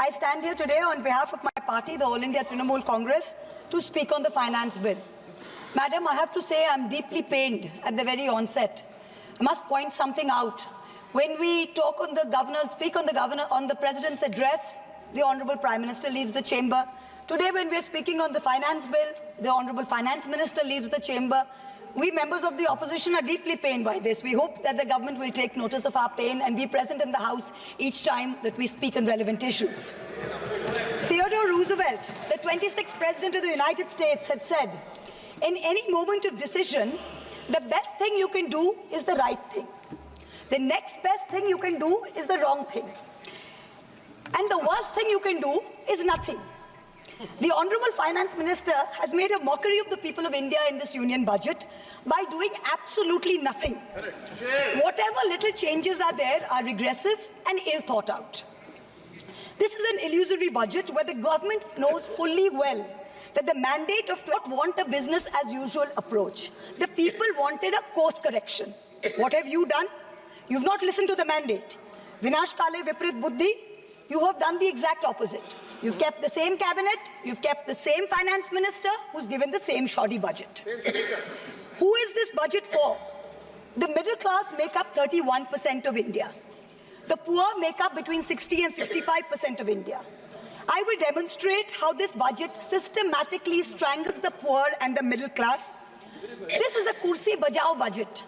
I stand here today on behalf of my party, the All India Trinamool Congress, to speak on the finance bill. Madam, I have to say I'm deeply pained at the very onset. I must point something out. When we talk on the governor's, speak on the president's address, the Honorable Prime Minister leaves the chamber. Today, when we're speaking on the finance bill, the Honorable Finance Minister leaves the chamber. We members of the opposition are deeply pained by this. We hope that the government will take notice of our pain and be present in the House each time that we speak on relevant issues. Theodore Roosevelt, the 26th President of the United States, had said, in any moment of decision, the best thing you can do is the right thing. The next best thing you can do is the wrong thing. And the worst thing you can do is nothing. The Honorable Finance Minister has made a mockery of the people of India in this union budget by doing absolutely nothing. Whatever little changes are there are regressive and ill thought out. This is an illusory budget where the government knows fully well that the mandate of not want a business as usual approach. The people wanted a course correction. What have you done? You've not listened to the mandate. Vinash kale viprit buddhi, you have done the exact opposite. You've kept the same cabinet, you've kept the same finance minister who's given the same shoddy budget. Who is this budget for? The middle class make up 31% of India. The poor make up between 60 and 65% of India. I will demonstrate how this budget systematically strangles the poor and the middle class. This is a kursi bajao budget,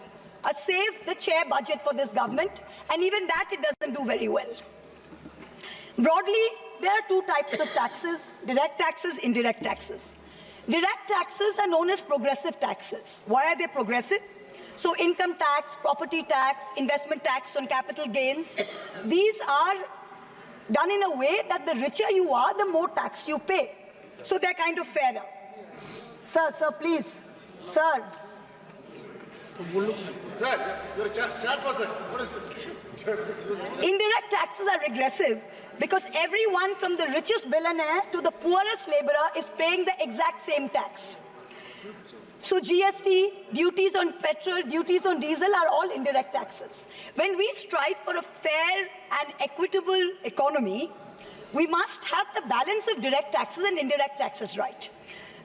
a save the chair budget for this government, and even that it doesn't do very well. Broadly, there are two types of taxes: direct taxes, indirect taxes. Direct taxes are known as progressive taxes. Why are they progressive? So income tax, property tax, investment tax on capital gains, these are done in a way that the richer you are, the more tax you pay. So they're kind of fairer. Sir, please. Sir. Sir, you're a chat person. What is it? Indirect taxes are regressive because everyone from the richest billionaire to the poorest laborer is paying the exact same tax. So GST, duties on petrol, duties on diesel are all indirect taxes. When we strive for a fair and equitable economy, we must have the balance of direct taxes and indirect taxes right.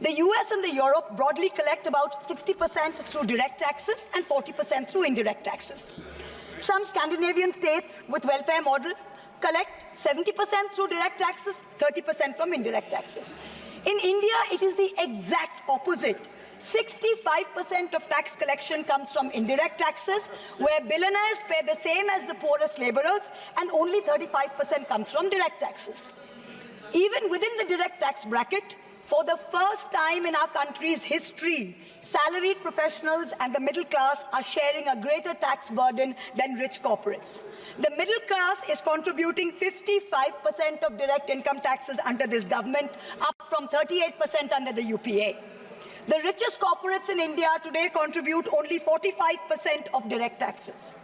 The US and the Europe broadly collect about 60% through direct taxes and 40% through indirect taxes. Some Scandinavian states with welfare models collect 70% through direct taxes, 30% from indirect taxes. In India, it is the exact opposite. 65% of tax collection comes from indirect taxes, where billionaires pay the same as the poorest laborers, and only 35% comes from direct taxes. Even within the direct tax bracket, for the first time in our country's history, salaried professionals and the middle class are sharing a greater tax burden than rich corporates. The middle class is contributing 55% of direct income taxes under this government, up from 38% under the UPA. The richest corporates in India today contribute only 45% of direct taxes.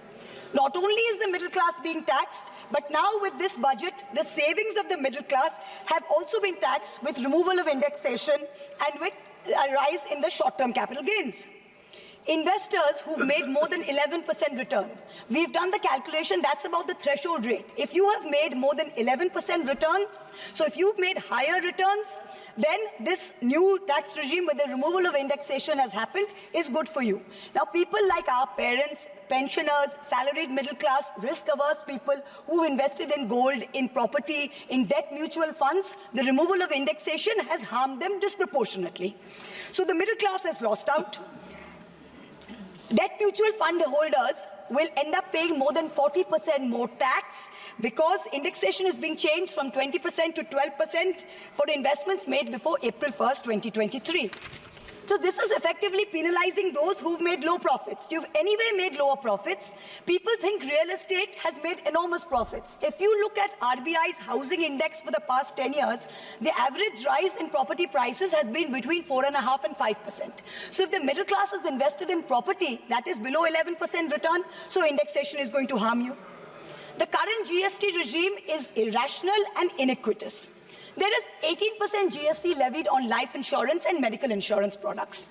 Not only is the middle class being taxed, but now with this budget, the savings of the middle class have also been taxed with removal of indexation and with a rise in the short-term capital gains. Investors who've made more than 11% return, we've done the calculation, that's about the threshold rate. If you have made more than 11% returns, so if you've made higher returns, then this new tax regime with the removal of indexation has happened is good for you. Now, people like our parents, pensioners, salaried middle class, risk-averse people who invested in gold, in property, in debt mutual funds, the removal of indexation has harmed them disproportionately. So the middle class has lost out. Debt mutual fund holders will end up paying more than 40% more tax because indexation is being changed from 20% to 12% for investments made before April 1st, 2023. So this is effectively penalizing those who've made low profits. You've anyway made lower profits. People think real estate has made enormous profits. If you look at RBI's housing index for the past 10 years, the average rise in property prices has been between 4.5% and 5%. So if the middle class has invested in property, that is below 11% return, so indexation is going to harm you. The current GST regime is irrational and iniquitous. There is 18% GST levied on life insurance and medical insurance products.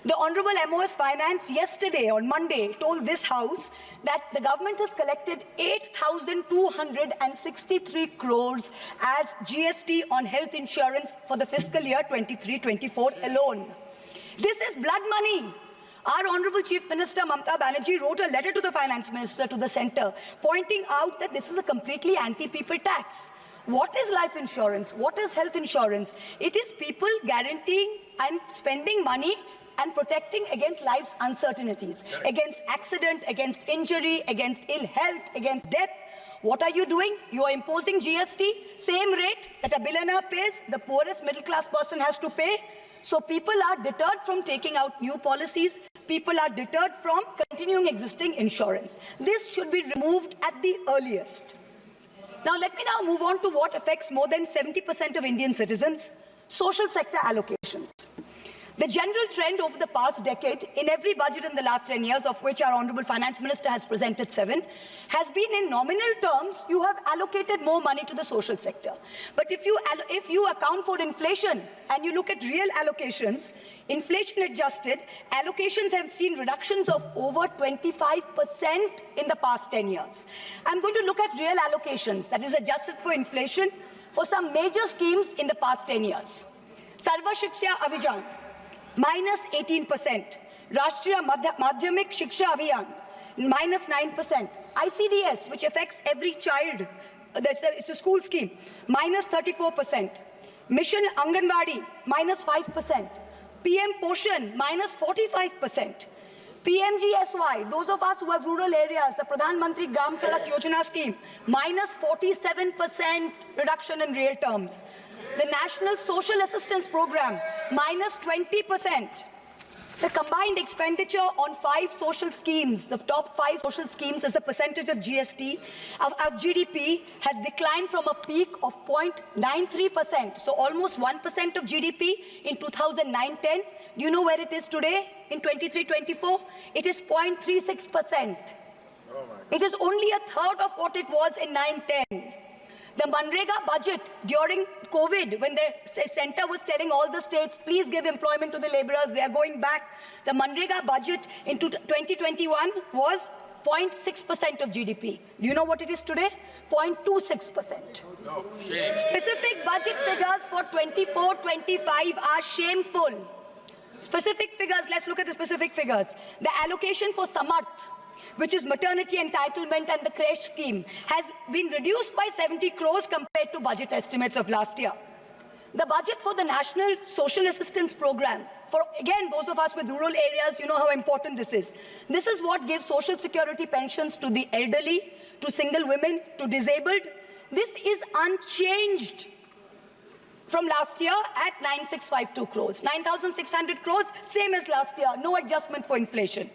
The Honorable MOS Finance yesterday, on Monday, told this House that the government has collected 8,263 crores as GST on health insurance for the fiscal year 23-24 alone. This is blood money. Our Honorable Chief Minister Mamata Banerjee wrote a letter to the Finance Minister, to the Centre, pointing out that this is a completely anti-people tax. What is life insurance? What is health insurance? It is people guaranteeing and spending money and protecting against life's uncertainties, against accident, against injury, against ill health, against death. What are you doing? You are imposing GST, same rate that a billionaire pays, the poorest middle-class person has to pay. So people are deterred from taking out new policies. People are deterred from continuing existing insurance. This should be removed at the earliest. Now, let me now move on to what affects more than 70% of Indian citizens, social sector allocations. The general trend over the past decade, in every budget in the last 10 years, of which our Honorable Finance Minister has presented 7, has been in nominal terms, you have allocated more money to the social sector. But if you account for inflation and you look at real allocations, inflation adjusted, allocations have seen reductions of over 25% in the past 10 years. I'm going to look at real allocations, that is adjusted for inflation, for some major schemes in the past 10 years. Sarva Shiksha Abhijan, minus 18%. Rashtriya Madhyamik Shiksha Abhiyan, minus 9%. ICDS, which affects every child, it's a school scheme, minus 34%. Mission Anganwadi, minus 5%. PM Poshan, minus 45%. PMGSY, those of us who have rural areas, the Pradhan Mantri Gram Sadak Yojana scheme, minus 47% reduction in real terms. The National Social Assistance Program, minus 20%. The combined expenditure on 5 social schemes, the top 5 social schemes as a percentage of GST, of GDP, has declined from a peak of 0.93%, so almost 1% of GDP in 2009-10. Do you know where it is today in 23-24? It is 0.36%. It is only a third of what it was in 9-10. The Manrega budget during COVID, when the centre was telling all the states, please give employment to the labourers, they are going back. The Manrega budget in 2021 was 0.6% of GDP. Do you know what it is today? 0.26%. No. Specific budget figures for 24-25 are shameful. Specific figures, let's look at the specific figures. The allocation for Samarth, which is maternity entitlement and the creche scheme, has been reduced by 70 crores compared to budget estimates of last year. The budget for the National Social Assistance Program, for again those of us with rural areas, you know how important this is. This is what gives social security pensions to the elderly, to single women, to disabled. This is unchanged from last year at 9,652 crores. 9,600 crores, same as last year, no adjustment for inflation.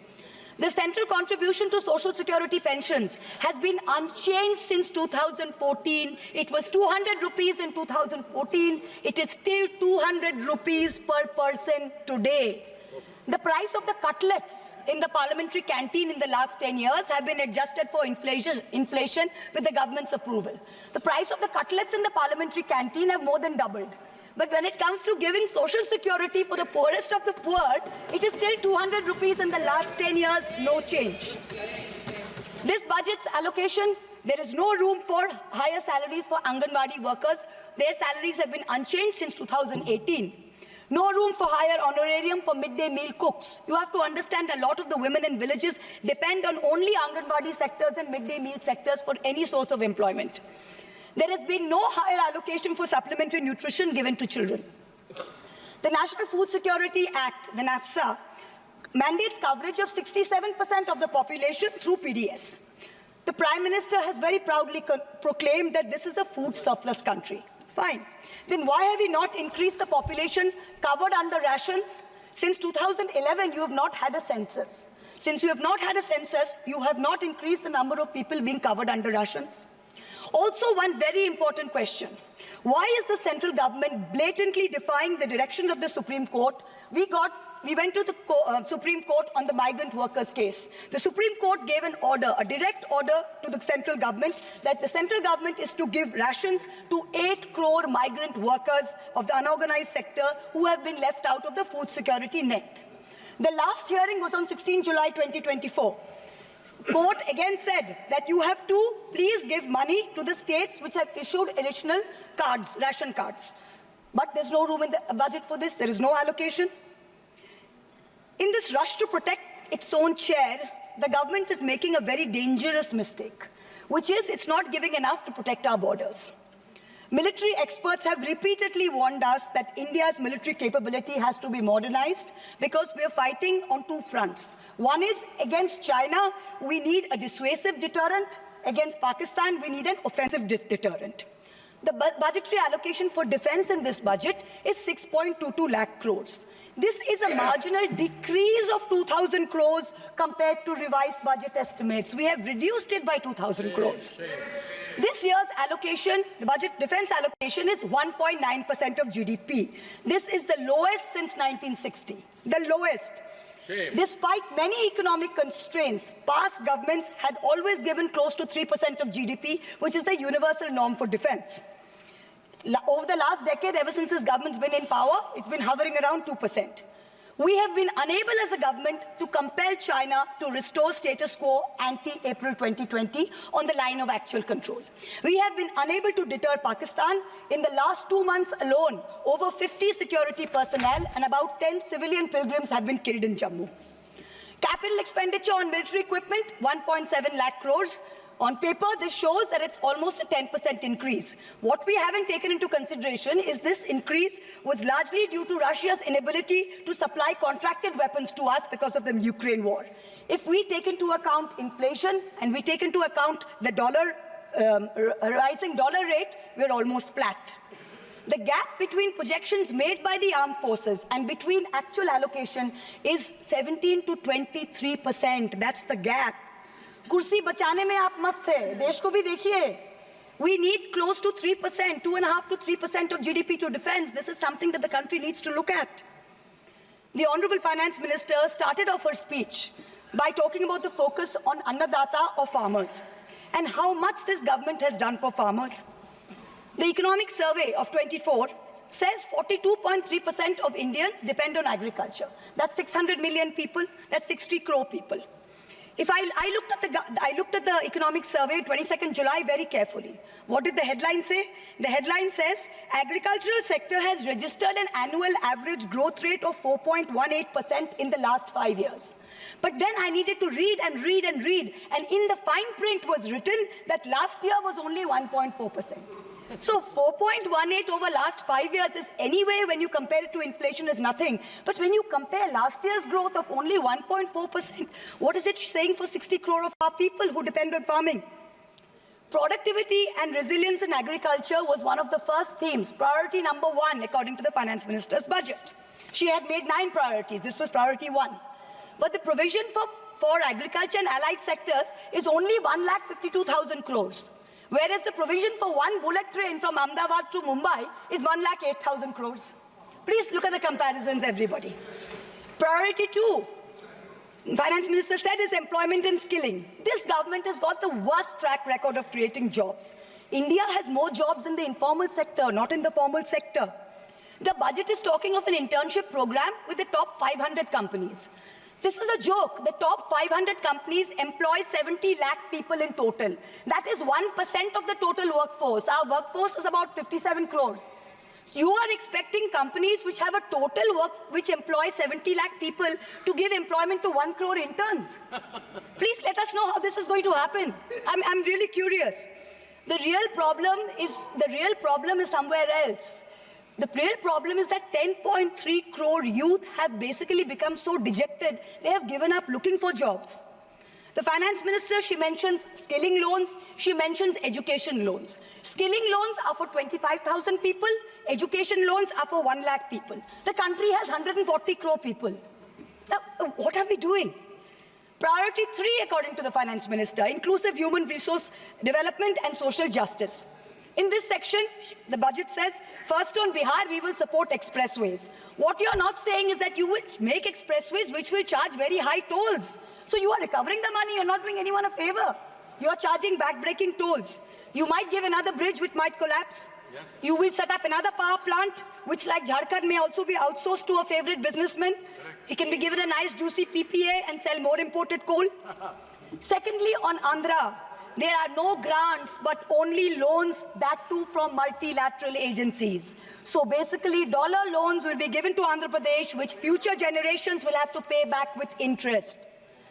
The central contribution to social security pensions has been unchanged since 2014. It was 200 rupees in 2014. It is still 200 rupees per person today. The price of the cutlets in the parliamentary canteen in the last 10 years have been adjusted for inflation with the government's approval. The price of the cutlets in the parliamentary canteen have more than doubled. But when it comes to giving social security for the poorest of the poor, it is still 200 rupees in the last 10 years, no change. This budget's allocation, there is no room for higher salaries for Anganwadi workers. Their salaries have been unchanged since 2018. No room for higher honorarium for midday meal cooks. You have to understand a lot of the women in villages depend on only Anganwadi sectors and midday meal sectors for any source of employment. There has been no higher allocation for supplementary nutrition given to children. The National Food Security Act, the NAFSA, mandates coverage of 67% of the population through PDS. The Prime Minister has very proudly proclaimed that this is a food surplus country. Fine. Then why have we not increased the population covered under rations? Since 2011, you have not had a census. Since you have not had a census, you have not increased the number of people being covered under rations. Also, one very important question. Why is the central government blatantly defying the directions of the Supreme Court? We went to the Supreme Court on the migrant workers case. The Supreme Court gave an order, a direct order to the central government, that the central government is to give rations to 8 crore migrant workers of the unorganized sector who have been left out of the food security net. The last hearing was on 16 July 2024. Court again said that you have to please give money to the states which have issued additional cards, ration cards. But there's no room in the budget for this. There is no allocation. In this rush to protect its own chair, the government is making a very dangerous mistake, which is it's not giving enough to protect our borders. Military experts have repeatedly warned us that India's military capability has to be modernized because we are fighting on two fronts. One is against China, we need a dissuasive deterrent. Against Pakistan, we need an offensive deterrent. The budgetary allocation for defense in this budget is 6.22 lakh crores. This is a marginal decrease of 2,000 crores compared to revised budget estimates. We have reduced it by 2,000 crores. This year's allocation, the budget defense allocation, is 1.9% of GDP. This is the lowest since 1960, the lowest. Shame. Despite many economic constraints, past governments had always given close to 3% of GDP, which is the universal norm for defense. Over the last decade, ever since this government's been in power, it's been hovering around 2%. We have been unable as a government to compel China to restore status quo ante-April 2020 on the line of actual control. We have been unable to deter Pakistan. In the last 2 months alone, over 50 security personnel and about 10 civilian pilgrims have been killed in Jammu. Capital expenditure on military equipment, 1.7 lakh crores. On paper, this shows that it's almost a 10% increase. What we haven't taken into consideration is this increase was largely due to Russia's inability to supply contracted weapons to us because of the Ukraine war. If we take into account inflation and we take into account the rising dollar rate, we're almost flat. The gap between projections made by the armed forces and between actual allocation is 17 to 23%. That's the gap. कुर्सी बचाने में आप मस्त थे, देश को भी देखिए. We need close to 3%, 2.5 to 3% of GDP to defense. This is something that the country needs to look at. The Honorable Finance Minister started off her speech by talking about the focus on Annadata or farmers and how much this government has done for farmers. The Economic Survey of 24 says 42.3% of Indians depend on agriculture. That's 600 million people, that's 60 crore people. If I looked at the economic survey, 22nd July, very carefully. What did the headline say? The headline says, agricultural sector has registered an annual average growth rate of 4.18% in the last 5 years. But then I needed to read and read and read, and in the fine print was written that last year was only 1.4%. So 4.18 over last 5 years is anyway, when you compare it to inflation, is nothing. But when you compare last year's growth of only 1.4%, what is it saying for 60 crore of our people who depend on farming? Productivity and resilience in agriculture was one of the first themes, priority number 1, according to the Finance Minister's budget. She had made 9 priorities. This was priority 1. But the provision for agriculture and allied sectors is only 1,52,000 crores. Whereas the provision for one bullet train from Ahmedabad to Mumbai is 1,08,000 crores. Please look at the comparisons, everybody. Priority 2, Finance Minister said, is employment and skilling. This government has got the worst track record of creating jobs. India has more jobs in the informal sector, not in the formal sector. The budget is talking of an internship program with the top 500 companies. This is a joke. The top 500 companies employ 70 lakh people in total. That is 1% of the total workforce. Our workforce is about 57 crores. You are expecting companies which have a total which employ 70 lakh people to give employment to 1 crore interns. Please let us know how this is going to happen. I'm really curious. The real problem is somewhere else. The real problem is that 10.3 crore youth have basically become so dejected, they have given up looking for jobs. The Finance Minister, she mentions skilling loans, she mentions education loans. Skilling loans are for 25,000 people, education loans are for 1 lakh people. The country has 140 crore people. Now, what are we doing? Priority 3, according to the Finance Minister, inclusive human resource development and social justice. In this section, the budget says, first on Bihar, we will support expressways. What you're not saying is that you will make expressways which will charge very high tolls. So you are recovering the money, you're not doing anyone a favor. You're charging back-breaking tolls. You might give another bridge which might collapse. Yes. You will set up another power plant, which like Jharkhand may also be outsourced to a favorite businessman. Correct. He can be given a nice juicy PPA and sell more imported coal. Secondly, on Andhra, there are no grants, but only loans, that too from multilateral agencies. So basically, dollar loans will be given to Andhra Pradesh, which future generations will have to pay back with interest.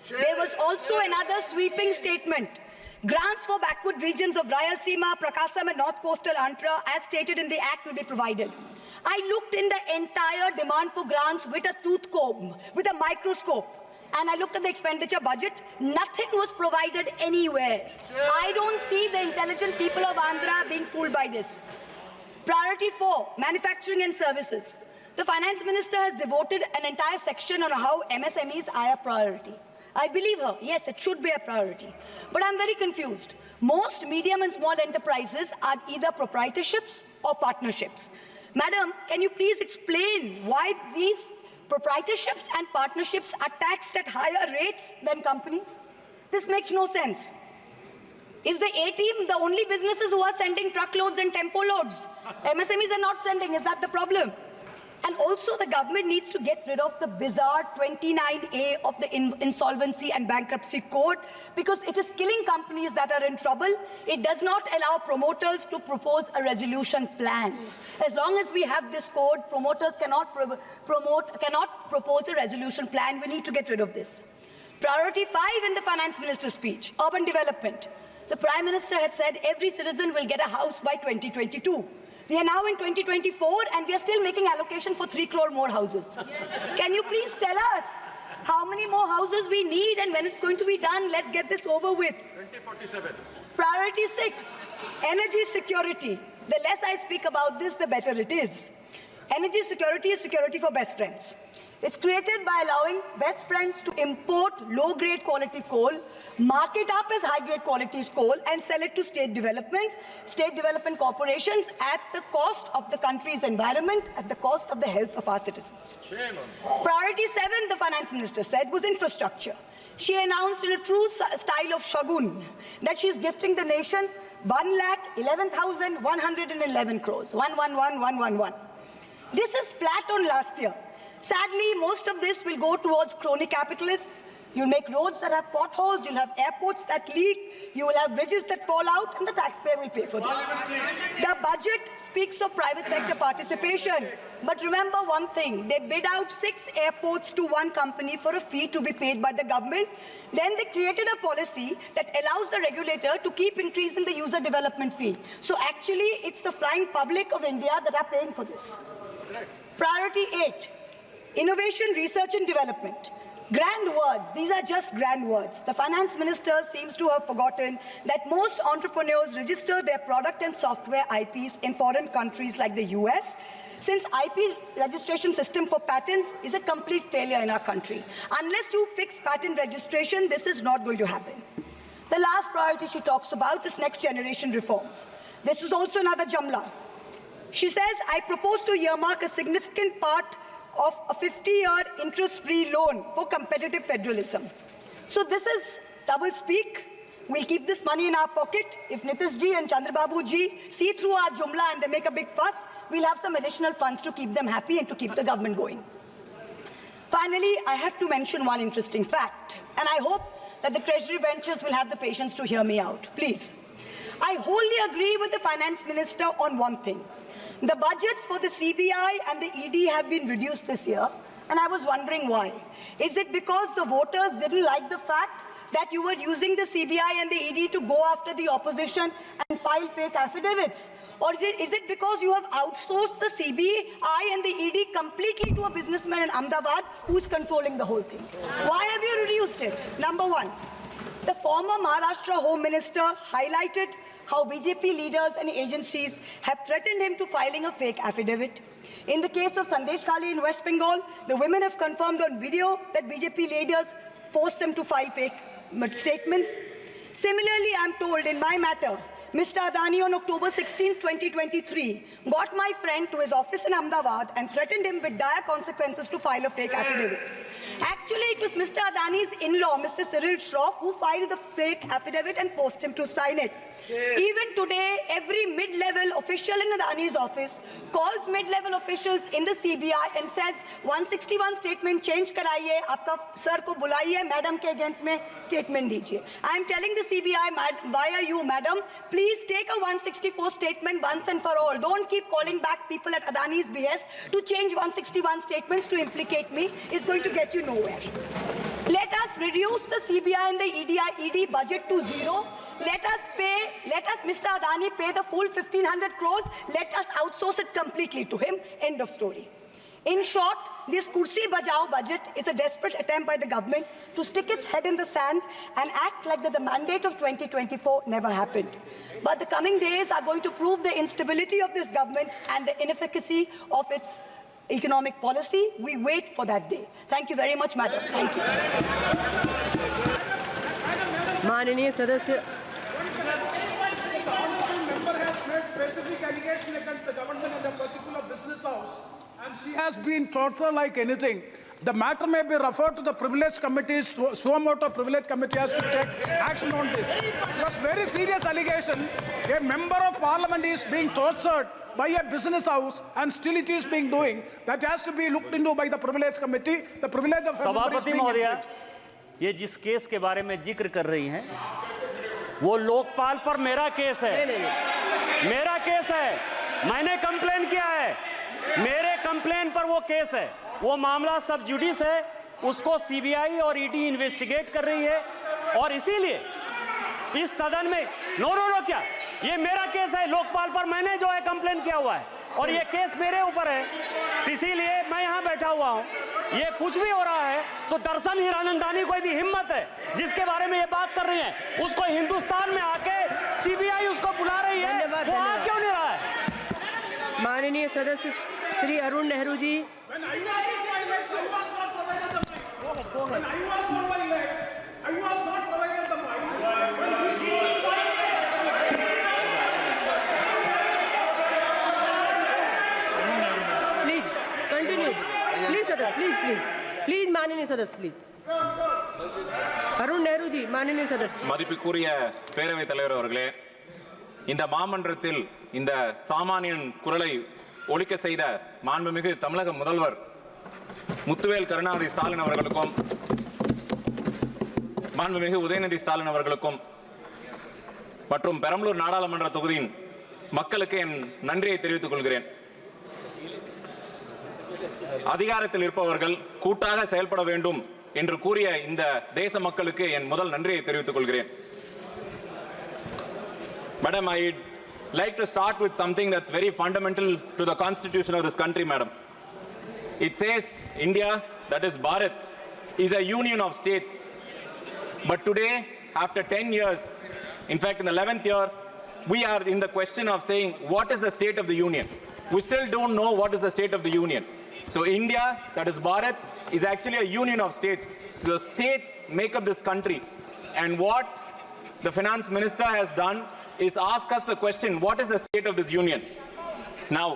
There was also another sweeping statement. Grants for backward regions of Rayalaseema, Prakasam and North Coastal Andhra, as stated in the Act, will be provided. I looked in the entire demand for grants with a tooth comb, with a microscope. And I looked at the expenditure budget. Nothing was provided anywhere. I don't see the intelligent people of Andhra being fooled by this. Priority 4, manufacturing and services. The finance minister has devoted an entire section on how MSMEs are a priority. I believe her. Yes, it should be a priority. But I'm very confused. Most medium and small enterprises are either proprietorships or partnerships. Madam, can you please explain why these proprietorships and partnerships are taxed at higher rates than companies? This makes no sense. Is the A-team the only businesses who are sending truckloads and tempo loads? MSMEs are not sending. Is that the problem? And also the government needs to get rid of the bizarre 29A of the Insolvency and Bankruptcy Code, because it is killing companies that are in trouble. It does not allow promoters to propose a resolution plan. As long as we have this code, promoters cannot propose a resolution plan. We need to get rid of this. Priority 5 in the finance minister's speech, urban development. The Prime Minister had said every citizen will get a house by 2022. We are now in 2024 and we are still making allocation for 3 crore more houses. Yes. Can you please tell us how many more houses we need and when it's going to be done? Let's get this over with. 2047. Priority 6, energy security. The less I speak about this, the better it is. Energy security is security for best friends. It's created by allowing best friends to import low-grade quality coal, mark it up as high-grade quality coal, and sell it to state development corporations at the cost of the country's environment, at the cost of the health of our citizens. Priority 7, the finance minister said, was infrastructure. She announced in a true style of Shagun that she is gifting the nation 1,11,111 crores. 111,111. This is flat on last year. Sadly, most of this will go towards crony capitalists. You'll make roads that have potholes, you'll have airports that leak, you will have bridges that fall out, and the taxpayer will pay for this. The budget speaks of private sector participation. But remember one thing, they bid out 6 airports to one company for a fee to be paid by the government. Then they created a policy that allows the regulator to keep increasing the user development fee. So actually, it's the flying public of India that are paying for this. Priority 8. Innovation, research and development. Grand words. These are just grand words. The finance minister seems to have forgotten that most entrepreneurs register their product and software IPs in foreign countries like the US, since IP registration system for patents is a complete failure in our country. Unless you fix patent registration, this is not going to happen. The last priority she talks about is next generation reforms. This is also another Jamla. She says, I propose to earmark a significant part of a 50-year interest-free loan for competitive federalism. So this is double speak. We'll keep this money in our pocket. If Nitish ji and Chandrababu ji see through our jumla and they make a big fuss, we'll have some additional funds to keep them happy and to keep the government going. Finally, I have to mention one interesting fact, and I hope that the Treasury benches will have the patience to hear me out. Please. I wholly agree with the Finance Minister on one thing. The budgets for the CBI and the ED have been reduced this year, and I was wondering why. Is it because the voters didn't like the fact that you were using the CBI and the ED to go after the opposition and file fake affidavits? Or is it because you have outsourced the CBI and the ED completely to a businessman in Ahmedabad who is controlling the whole thing? Why have you reduced it? Number one, the former Maharashtra Home Minister highlighted how BJP leaders and agencies have threatened him to filing a fake affidavit. In the case of Sandesh Kali in West Bengal, the women have confirmed on video that BJP leaders forced them to file fake statements. Similarly, I'm told in my matter, Mr. Adani on October 16, 2023, got my friend to his office in Ahmedabad and threatened him with dire consequences to file a fake affidavit. Actually, it was Mr. Adani's in-law, Mr. Cyril Shroff, who filed the fake affidavit and forced him to sign it. Even today, every mid-level official in Adani's office calls mid-level officials in the CBI and says, 161 statement change karaiye, aapka sir ko bulaiye, madam ke against mein statement dijiye. I am telling the CBI via you, madam, please take a 164 statement once and for all. Don't keep calling back people at Adani's behest to change 161 statements to implicate me. It's going to get you nowhere. Let us reduce the CBI and the ED budget to zero. Let us, Mr. Adani, pay the full 1,500 crores. Let us outsource it completely to him. End of story. In short, this Kursi Bajao budget is a desperate attempt by the government to stick its head in the sand and act like that the mandate of 2024 never happened. But the coming days are going to prove the instability of this government and the inefficacy of its economic policy. We wait for that day. Thank you very much, madam. Thank you. माननीय सदस्य The honorable member has made specific allegation against the government and the particular business house, and she has been tortured like anything. The matter may be referred to the privilege committee. Suamoto privilege committee has to take action on this. Because very serious allegation. A member of parliament is being tortured by a business house, and still it is being doing. That has to be looked into by the privilege committee. The privilege of everybody is being infringed. ये जिस case के बारे में जिक्र कर रही हैं वो लोकपाल पर मेरा केस है। मेरा केस है, मैंने कंप्लेन किया है, मेरे कंप्लेन पर वो केस है। वो मामला सब जुडिस है, उसको सीबीआई और ईडी इन्वेस्टिगेट कर रही है और इसीलिए इस सदन में नो क्या ये मेरा केस है, लोकपाल पर मैंने जो है कंप्लेन किया हुआ है और ये केस मेरे ऊपर है, इसीलिए मैं यहाँ बैठा हुआ हूँ। ये कुछ भी हो रहा है तो दरअसल हीरानंदानी को यदि हिम्मत है जिसके बारे में ये बात कर रही है उसको हिंदुस्तान में आके सीबीआई उसको बुला रही है, वो आ क्यों नहीं रहा है? माननीय सदस्य Shri Arun Nehru ji. When I was not provided the mic. When I was on my legs, I was not provided the mic. Please continue. Please सदस्य, please माननीय सदस्य, please. अरुण नेहरू जी, माननीय सदस्य. மதிப்புக்குரிய பேரவைத் தலைவர் அவர்களே, இந்த மாமன்றத்தில் இந்த சாமானியன் குரலை ஒலிக்க செய்த மாண்புமிகு தமிழக முதல்வர் முத்துவேல் கருணாநிதி ஸ்டாலின் அவர்களுக்கும் மாண்புமிகு உதயநிதி ஸ்டாலின் அவர்களுக்கும் மற்றும் பெரம்பலூர் நாடாளுமன்ற தொகுதியின் மக்களுக்கு என் நன்றியை தெரிவித்துக் கொள்கிறேன். அதிகாரத்தில் இருப்பவர்கள் கூட்டாக செயல்பட வேண்டும் என்று கூறிய இந்த தேச மக்களுக்கு என் முதல் நன்றியை தெரிவித்துக் கொள்கிறேன். Madam, I'd like to start with something that's very fundamental to the constitution of this country, madam. It says India, that is Bharat, is a union of states. But today, after 10 years, in fact in the 11th year, we are in the question of saying what is the state of the union. We still don't know what is the state of the union. So India, that is Bharat, is actually a union of states. The states make up this country. And what the finance minister has done is ask us the question, what is the state of this union? Now,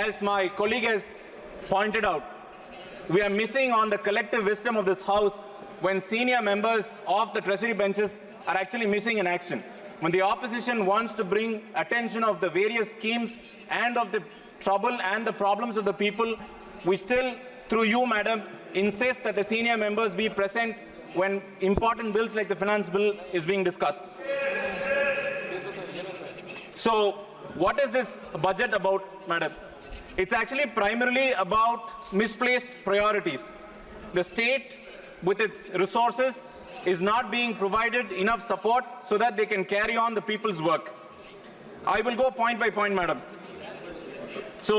as my colleague has pointed out, we are missing on the collective wisdom of this house when senior members of the treasury benches are actually missing in action. When the opposition wants to bring attention of the various schemes and of the trouble and the problems of the people, we still, through you, madam, insist that the senior members be present when important bills like the finance bill is being discussed. So, what is this budget about, madam? It's actually primarily about misplaced priorities. The state, with its resources, is not being provided enough support so that they can carry on the people's work. I will go point by point, madam. So,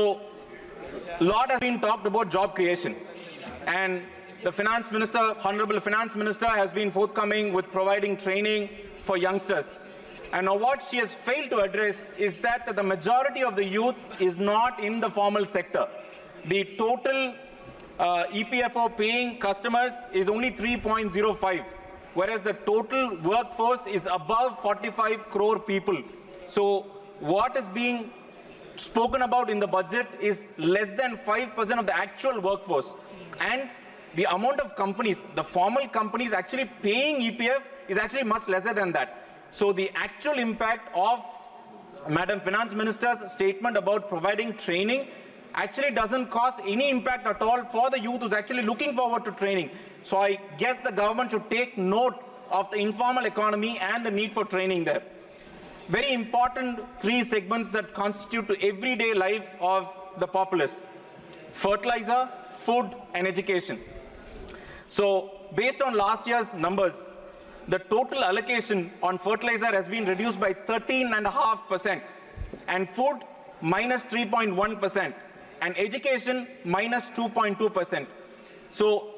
a lot has been talked about job creation, and the finance minister, honorable finance minister, has been forthcoming with providing training for youngsters. And now what she has failed to address is that the majority of the youth is not in the formal sector. The total EPFO paying customers is only 3.05, whereas the total workforce is above 45 crore people. So what is being spoken about in the budget is less than 5% of the actual workforce. And the amount of companies, the formal companies actually paying EPF is actually much lesser than that. So the actual impact of Madam Finance Minister's statement about providing training actually doesn't cause any impact at all for the youth who's actually looking forward to training. So I guess the government should take note of the informal economy and the need for training there. Very important three segments that constitute the everyday life of the populace: fertilizer, food, and education. So based on last year's numbers, the total allocation on fertilizer has been reduced by 13.5%, and food minus 3.1%, and education minus 2.2%. So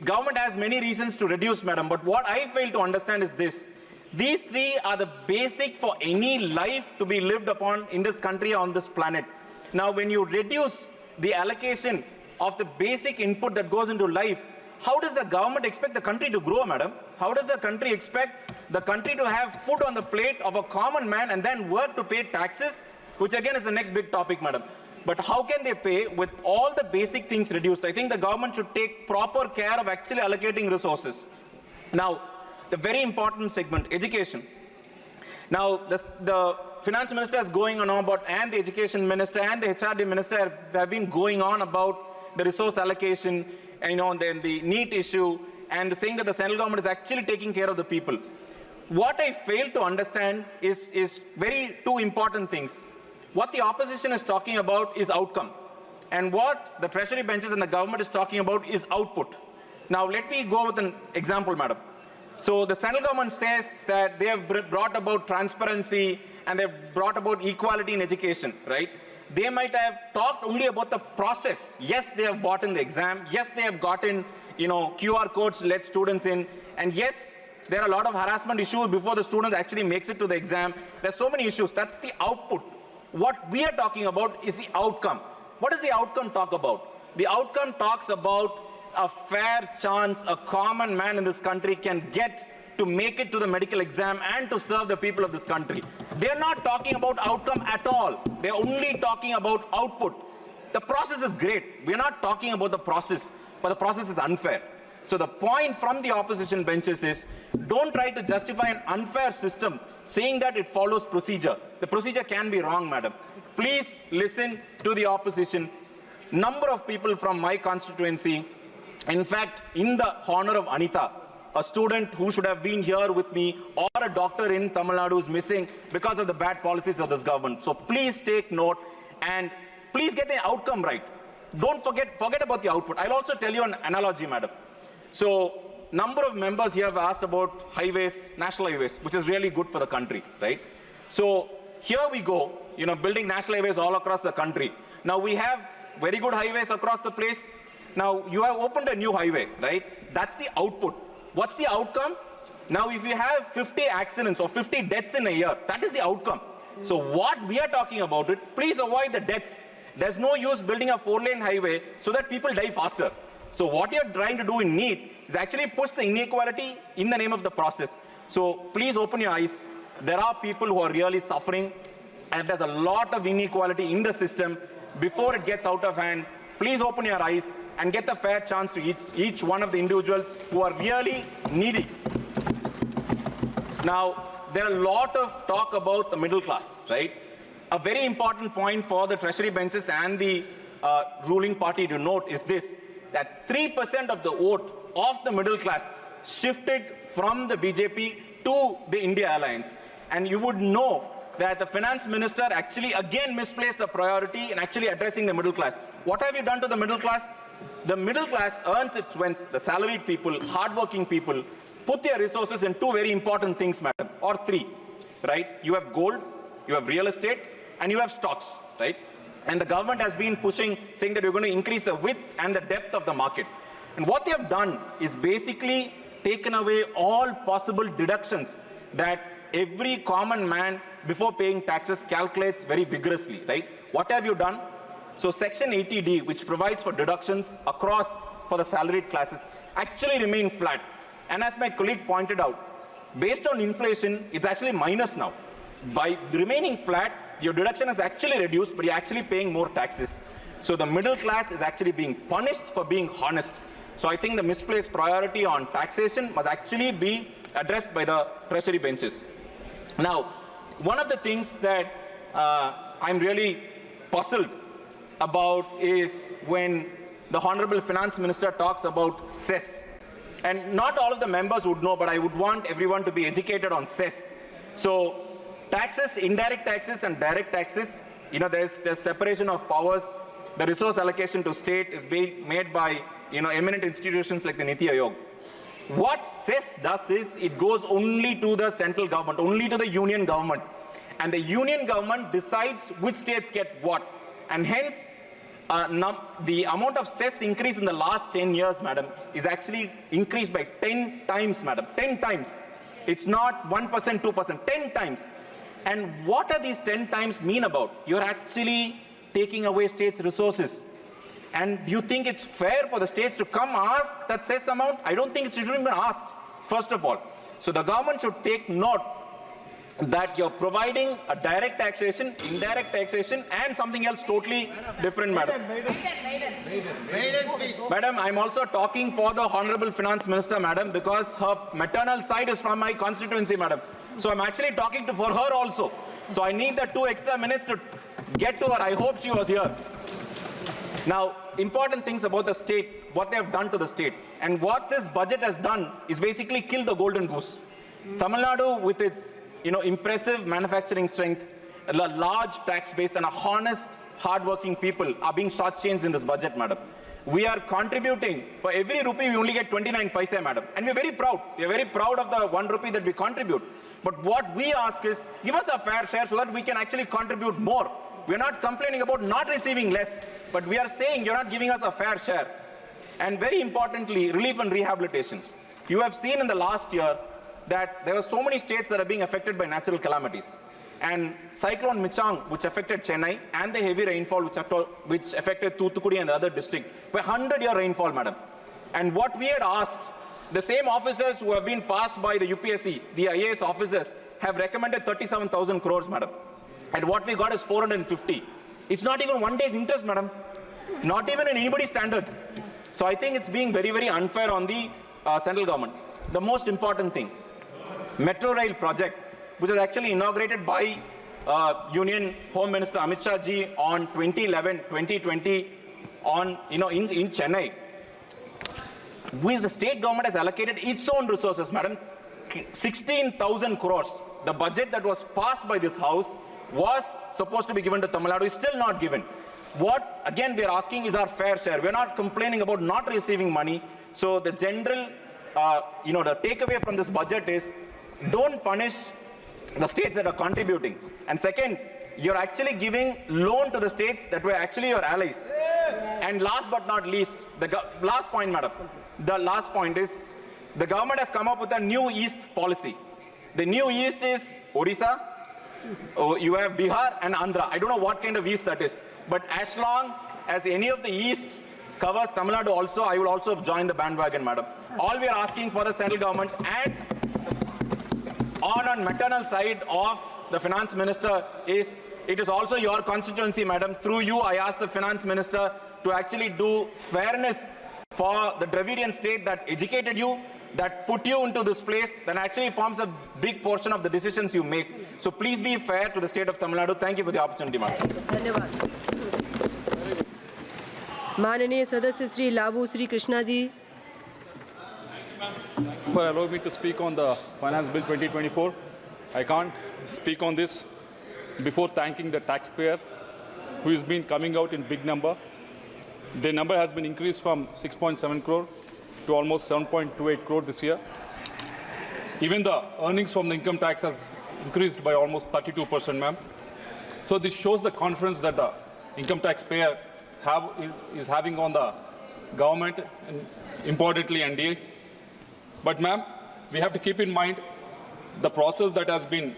government has many reasons to reduce, madam, but what I fail to understand is this. These three are the basic for any life to be lived upon in this country, on this planet. Now, when you reduce the allocation of the basic input that goes into life, how does the government expect the country to grow, madam? How does the country expect the country to have food on the plate of a common man and then work to pay taxes, which again is the next big topic, madam? But how can they pay with all the basic things reduced? I think the government should take proper care of actually allocating resources. Now, the very important segment, education. Now, the finance minister is going on about, and the education minister and the HRD minister have been going on about the resource allocation, and, then the NEET issue, and saying that the central government is actually taking care of the people. What I fail to understand is two important things. What the opposition is talking about is outcome, and what the treasury benches and the government is talking about is output. Now, let me go with an example, madam. So the central government says that they have brought about transparency and they've brought about equality in education, right? They might have talked only about the process. Yes, they have bought in the exam. Yes, they have gotten, QR codes to let students in. And yes, there are a lot of harassment issues before the student actually makes it to the exam. There's so many issues. That's the output. What we are talking about is the outcome. What does the outcome talk about? The outcome talks about a fair chance a common man in this country can get to make it to the medical exam and to serve the people of this country. They're not talking about outcome at all. They're only talking about output. The process is great. We're not talking about the process, but the process is unfair. So the point from the opposition benches is, don't try to justify an unfair system saying that it follows procedure. The procedure can be wrong, madam. Please listen to the opposition. Number of people from my constituency, in fact, in the honor of Anita, a student who should have been here with me, or a doctor in Tamil Nadu is missing because of the bad policies of this government. So please take note and please get the outcome right. Don't forget about the output. I'll also tell you an analogy, madam. So number of members here have asked about highways, national highways, which is really good for the country, right? So here we go, building national highways all across the country. Now we have very good highways across the place. Now, you have opened a new highway, right? That's the output. What's the outcome? Now, if you have 50 accidents or 50 deaths in a year, that is the outcome. So what we are talking about it, please avoid the deaths. There's no use building a 4-lane highway so that people die faster. So what you're trying to do in NEET is actually push the inequality in the name of the process. So please open your eyes. There are people who are really suffering, and there's a lot of inequality in the system. Before it gets out of hand, please open your eyes and get a fair chance to each one of the individuals who are really needy. Now, there are a lot of talk about the middle class, right? A very important point for the treasury benches and the ruling party to note is this, that 3% of the vote of the middle class shifted from the BJP to the India Alliance. And you would know that the finance minister actually again misplaced a priority in actually addressing the middle class. What have you done to the middle class? The middle class earns its rents, the salaried people, hardworking people, put their resources in two very important things, madam, or three, right? You have gold, you have real estate, and you have stocks, right? And the government has been pushing, saying that we're going to increase the width and the depth of the market. And what they have done is basically taken away all possible deductions that every common man before paying taxes calculates very vigorously, right? What have you done? So section 80D, which provides for deductions across for the salaried classes, actually remain flat. And as my colleague pointed out, based on inflation, it's actually minus now. by remaining flat, your deduction is actually reduced, but you're actually paying more taxes. So the middle class is actually being punished for being honest. So I think the misplaced priority on taxation must actually be addressed by the treasury benches. Now, one of the things that I'm really puzzled about is when the Honorable Finance Minister talks about cess. And not all of the members would know, but I would want everyone to be educated on cess. So taxes, indirect taxes and direct taxes, there's separation of powers. The resource allocation to state is being made by, eminent institutions like the Niti Aayog. What cess does is it goes only to the central government, only to the union government. And the union government decides which states get what. And hence, the amount of cess increase in the last 10 years, madam, is actually increased by 10 times, madam. 10 times. It's not 1%, 2%, 10 times. And what are these 10 times mean about? You're actually taking away states' resources. And do you think it's fair for the states to come ask that cess amount? I don't think it should even be asked, first of all. So the government should take note that you're providing a direct taxation, indirect taxation, and something else totally different, madam. Madam, I'm also talking for the Honorable Finance Minister, madam, because her maternal side is from my constituency, madam. So I'm actually talking for her also. So I need the 2 extra minutes to get to her. I hope she was here. Now, important things about the state, what they have done to the state. And what this budget has done is basically kill the golden goose. Tamil Nadu, with its impressive manufacturing strength, a large tax base, and a honest, hard-working people are being shortchanged in this budget, madam. We are contributing, for every rupee we only get 29 paise, madam. And we're very proud. We're very proud of the 1 rupee that we contribute. But what we ask is, give us a fair share so that we can actually contribute more. We're not complaining about not receiving less, but we are saying you're not giving us a fair share. And very importantly, relief and rehabilitation. You have seen in the last year that there were so many states that are being affected by natural calamities. And Cyclone Michang, which affected Chennai, and the heavy rainfall which affected Thoothukudi and the other district, were 100-year rainfall, madam. And what we had asked, the same officers who have been passed by the UPSC, the IAS officers, have recommended 37,000 crores, madam. And what we got is 450. It's not even 1 day's interest, madam. Not even in anybody's standards. So I think it's being very, very unfair on the central government. The most important thing, Metro Rail project, which was actually inaugurated by Union Home Minister Amit Shah ji on 2011-2020 in Chennai. The state government has allocated its own resources, madam, 16,000 crores. The budget that was passed by this house was supposed to be given to Tamil Nadu, is still not given. What, again, we are asking is our fair share. We're not complaining about not receiving money. So the general, the takeaway from this budget is, don't punish the states that are contributing. And second, you're actually giving loan to the states that were actually your allies. And last but not least, the last point, madam. The last point is, the government has come up with a new East policy. The new East is Odisha, you have Bihar and Andhra. I don't know what kind of East that is. But as long as any of the East covers Tamil Nadu also, I will also join the bandwagon, madam. All we are asking for the central government and on maternal side of the finance minister is, it is also your constituency, madam. Through you, I ask the finance minister to actually do fairness for the Dravidian state that educated you, that put you into this place, that actually forms a big portion of the decisions you make. So please be fair to the state of Tamil Nadu. Thank you for the opportunity, madam. धन्यवाद. माननीय सदस्य Shri लाभू Shri Krishna ji. For allowing me to speak on the Finance Bill 2024, I can't speak on this before thanking the taxpayer who has been coming out in big number. The number has been increased from 6.7 crore to almost 7.28 crore this year. Even the earnings from the income tax has increased by almost 32%, ma'am. So this shows the confidence that the income taxpayer is having on the government, and importantly NDA. But ma'am, we have to keep in mind the process that has been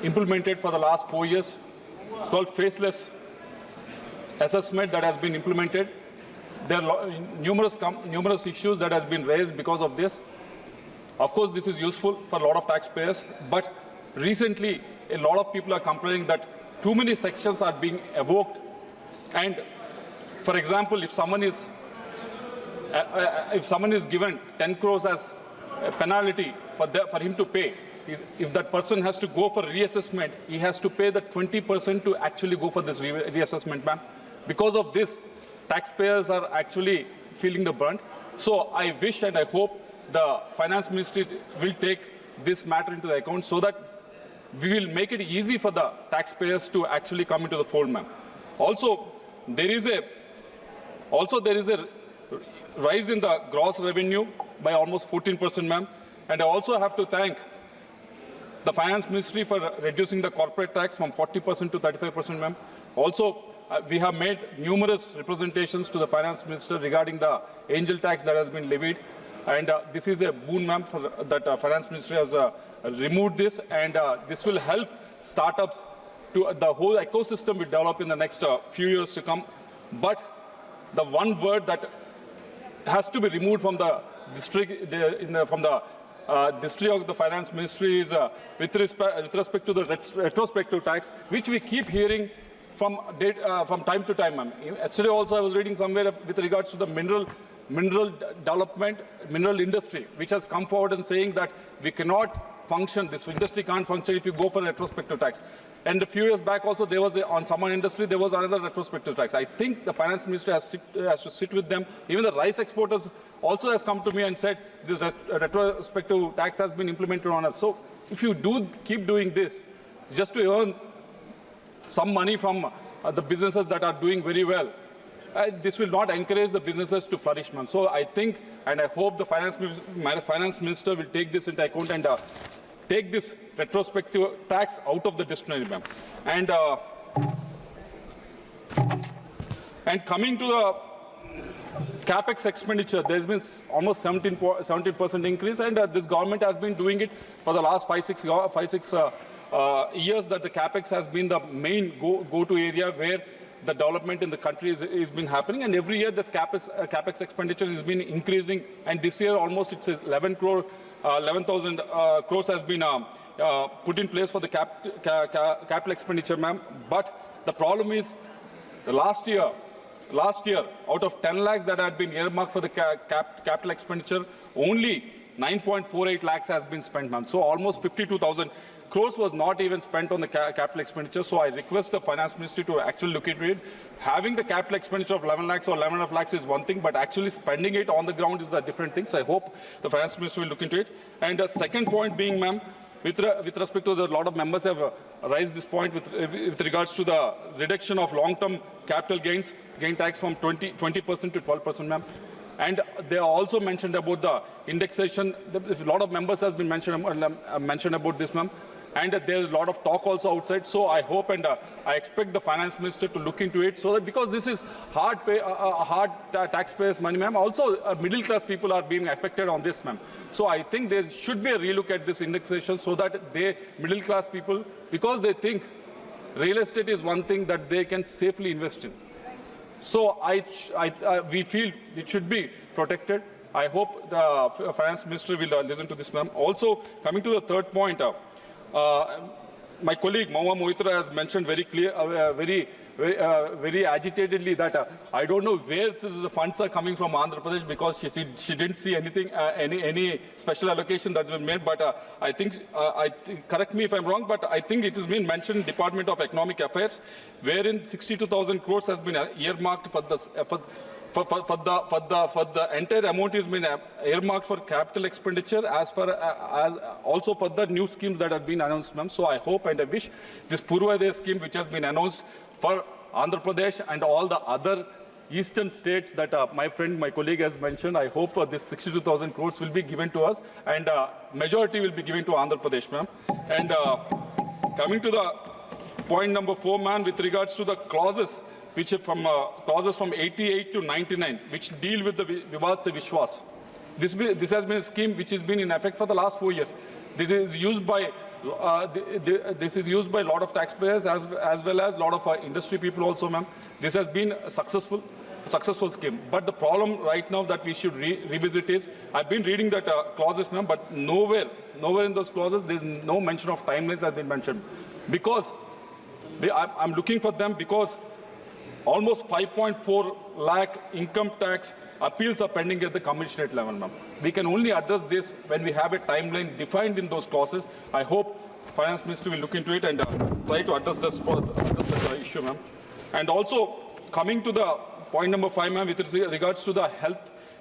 implemented for the last 4 years. It's called faceless assessment that has been implemented. There are numerous issues that has been raised because of this. Of course, this is useful for a lot of taxpayers, but recently a lot of people are complaining that too many sections are being evoked. And for example, if someone is given 10 crores as a penalty for him to pay, if that person has to go for reassessment, he has to pay the 20% to actually go for this reassessment, ma'am. Because of this, taxpayers are actually feeling the brunt. So I wish and I hope the Finance Ministry will take this matter into the account so that we will make it easy for the taxpayers to actually come into the fold, ma'am. Also, there is a rise in the gross revenue by almost 14%, ma'am. And I also have to thank the Finance Ministry for reducing the corporate tax from 40% to 35%, ma'am. Also, we have made numerous representations to the Finance Minister regarding the angel tax that has been levied. And this is a boon, ma'am, that Finance Ministry has removed this. And this will help startups to the whole ecosystem will develop in the next few years to come. But the one word that has to be removed from the district, from the district of the Finance Ministry is with respect to the retrospective tax, which we keep hearing from time to time, ma'am. Yesterday also I was reading somewhere with regards to the mineral development, mineral industry, which has come forward and saying that we cannot function, this industry can't function if you go for retrospective tax. And a few years back also there was, on summer industry, there was another retrospective tax. I think the Finance Minister has to sit with them. Even the rice exporters also has come to me and said this retrospective tax has been implemented on us. So if you keep doing this, just to earn some money from the businesses that are doing very well, this will not encourage the businesses to flourish, ma'am. So I think and I hope the Finance Minister will take this into account and take this retrospective tax out of the dictionary, ma'am. And coming to the capex expenditure, there's been almost 17% increase, and this government has been doing it for the last 5-6 years. That the capex has been the main go-to area where the development in the country is been happening, and every year this capex expenditure has been increasing, and this year almost it's 11,000 crores has been put in place for the capital expenditure, ma'am. But the problem is, last year, out of 10 lakhs that had been earmarked for the capital expenditure, only 9.48 lakhs has been spent, ma'am. So almost 52,000 crores was not even spent on the capital expenditure. So I request the Finance Ministry to actually look into it. Having the capital expenditure of 11 lakhs or 11.5 lakhs is one thing, but actually spending it on the ground is a different thing. So I hope the Finance Ministry will look into it. And the second point being, ma'am, with respect to a lot of members have raised this point with regards to the reduction of long-term capital gain tax from 20% to 12%, ma'am. And they also mentioned about the indexation. A lot of members have been mentioned about this, ma'am. And there's a lot of talk also outside. So I hope and I expect the Finance Minister to look into it, so that because this is hard taxpayers' money, ma'am. Also, middle-class people are being affected on this, ma'am. So I think there should be a relook at this indexation, so that middle-class people, because they think real estate is one thing that they can safely invest in. So we feel it should be protected. I hope the Finance Minister will listen to this, ma'am. Also, coming to the third point, my colleague Mauma Mohitra has mentioned very clear, very agitatedly that I don't know where the funds are coming from Andhra Pradesh, because she didn't see anything, any special allocation that was made. But I think, correct me if I'm wrong, but I think it has been mentioned in Department of Economic Affairs, wherein 62,000 crores has been earmarked for this. For the entire amount has been earmarked for capital expenditure, as also for the new schemes that have been announced, ma'am. So I hope and I wish this Purvodaya scheme, which has been announced for Andhra Pradesh and all the other eastern states that my colleague has mentioned, I hope this 62,000 crores will be given to us, and majority will be given to Andhra Pradesh, ma'am. And coming to the point number 4, ma'am, with regards to the clauses, which are clauses from 88 to 99, which deal with the Vivad Se Vishwas. This has been a scheme which has been in effect for the last 4 years. This is used by a lot of taxpayers as well as a lot of industry people also, ma'am. This has been a successful scheme. But the problem right now that we should revisit is, I've been reading that clauses, ma'am, but nowhere in those clauses there's no mention of timelines has been mentioned. because I'm looking for them because almost 5.4 lakh income tax appeals are pending at the commissionerate level, ma'am. We can only address this when we have a timeline defined in those clauses. I hope Finance Ministry will look into it and try to address this issue, ma'am. And also, coming to the point number 5, ma'am, with regards to the